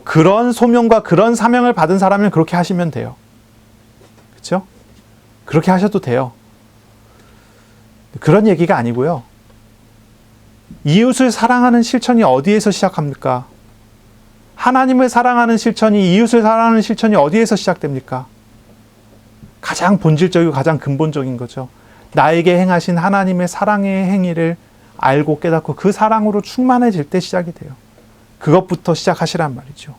그런 소명과 그런 사명을 받은 사람은 그렇게 하시면 돼요. 그렇죠? 그렇게 하셔도 돼요. 그런 얘기가 아니고요. 이웃을 사랑하는 실천이 어디에서 시작합니까? 하나님을 사랑하는 실천이, 이웃을 사랑하는 실천이 어디에서 시작됩니까? 가장 본질적이고 가장 근본적인 거죠. 나에게 행하신 하나님의 사랑의 행위를 알고 깨닫고 그 사랑으로 충만해질 때 시작이 돼요. 그것부터 시작하시란 말이죠.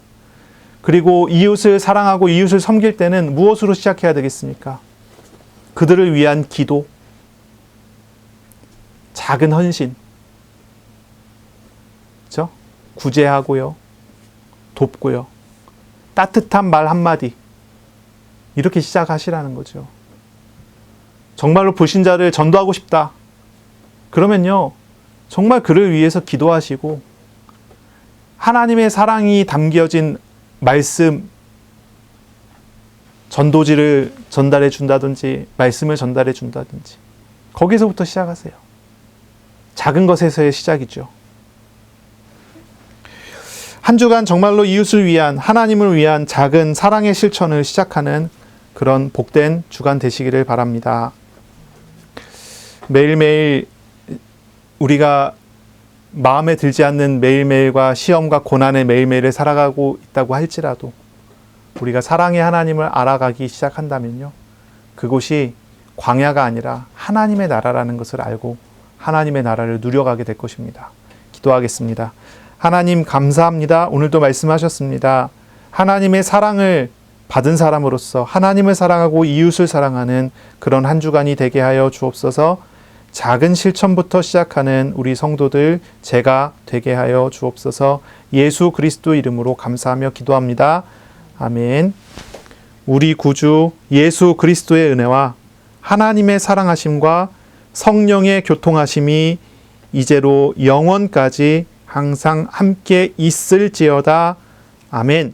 그리고 이웃을 사랑하고 이웃을 섬길 때는 무엇으로 시작해야 되겠습니까? 그들을 위한 기도, 작은 헌신, 그렇죠? 구제하고요, 돕고요, 따뜻한 말 한마디, 이렇게 시작하시라는 거죠. 정말로 불신자를 전도하고 싶다. 그러면요, 정말 그를 위해서 기도하시고 하나님의 사랑이 담겨진 말씀, 전도지를 전달해 준다든지 말씀을 전달해 준다든지 거기서부터 시작하세요. 작은 것에서의 시작이죠. 한 주간 정말로 이웃을 위한, 하나님을 위한 작은 사랑의 실천을 시작하는 그런 복된 주간 되시기를 바랍니다. 매일매일 우리가 마음에 들지 않는 매일매일과 시험과 고난의 매일매일을 살아가고 있다고 할지라도 우리가 사랑의 하나님을 알아가기 시작한다면요, 그곳이 광야가 아니라 하나님의 나라라는 것을 알고 하나님의 나라를 누려가게 될 것입니다. 기도하겠습니다. 하나님 감사합니다. 오늘도 말씀하셨습니다. 하나님의 사랑을 받은 사람으로서 하나님을 사랑하고 이웃을 사랑하는 그런 한 주간이 되게 하여 주옵소서. 작은 실천부터 시작하는 우리 성도들 제가 되게 하여 주옵소서. 예수 그리스도 이름으로 감사하며 기도합니다. 아멘. 우리 구주 예수 그리스도의 은혜와 하나님의 사랑하심과 성령의 교통하심이 이제로 영원까지 항상 함께 있을지어다. 아멘.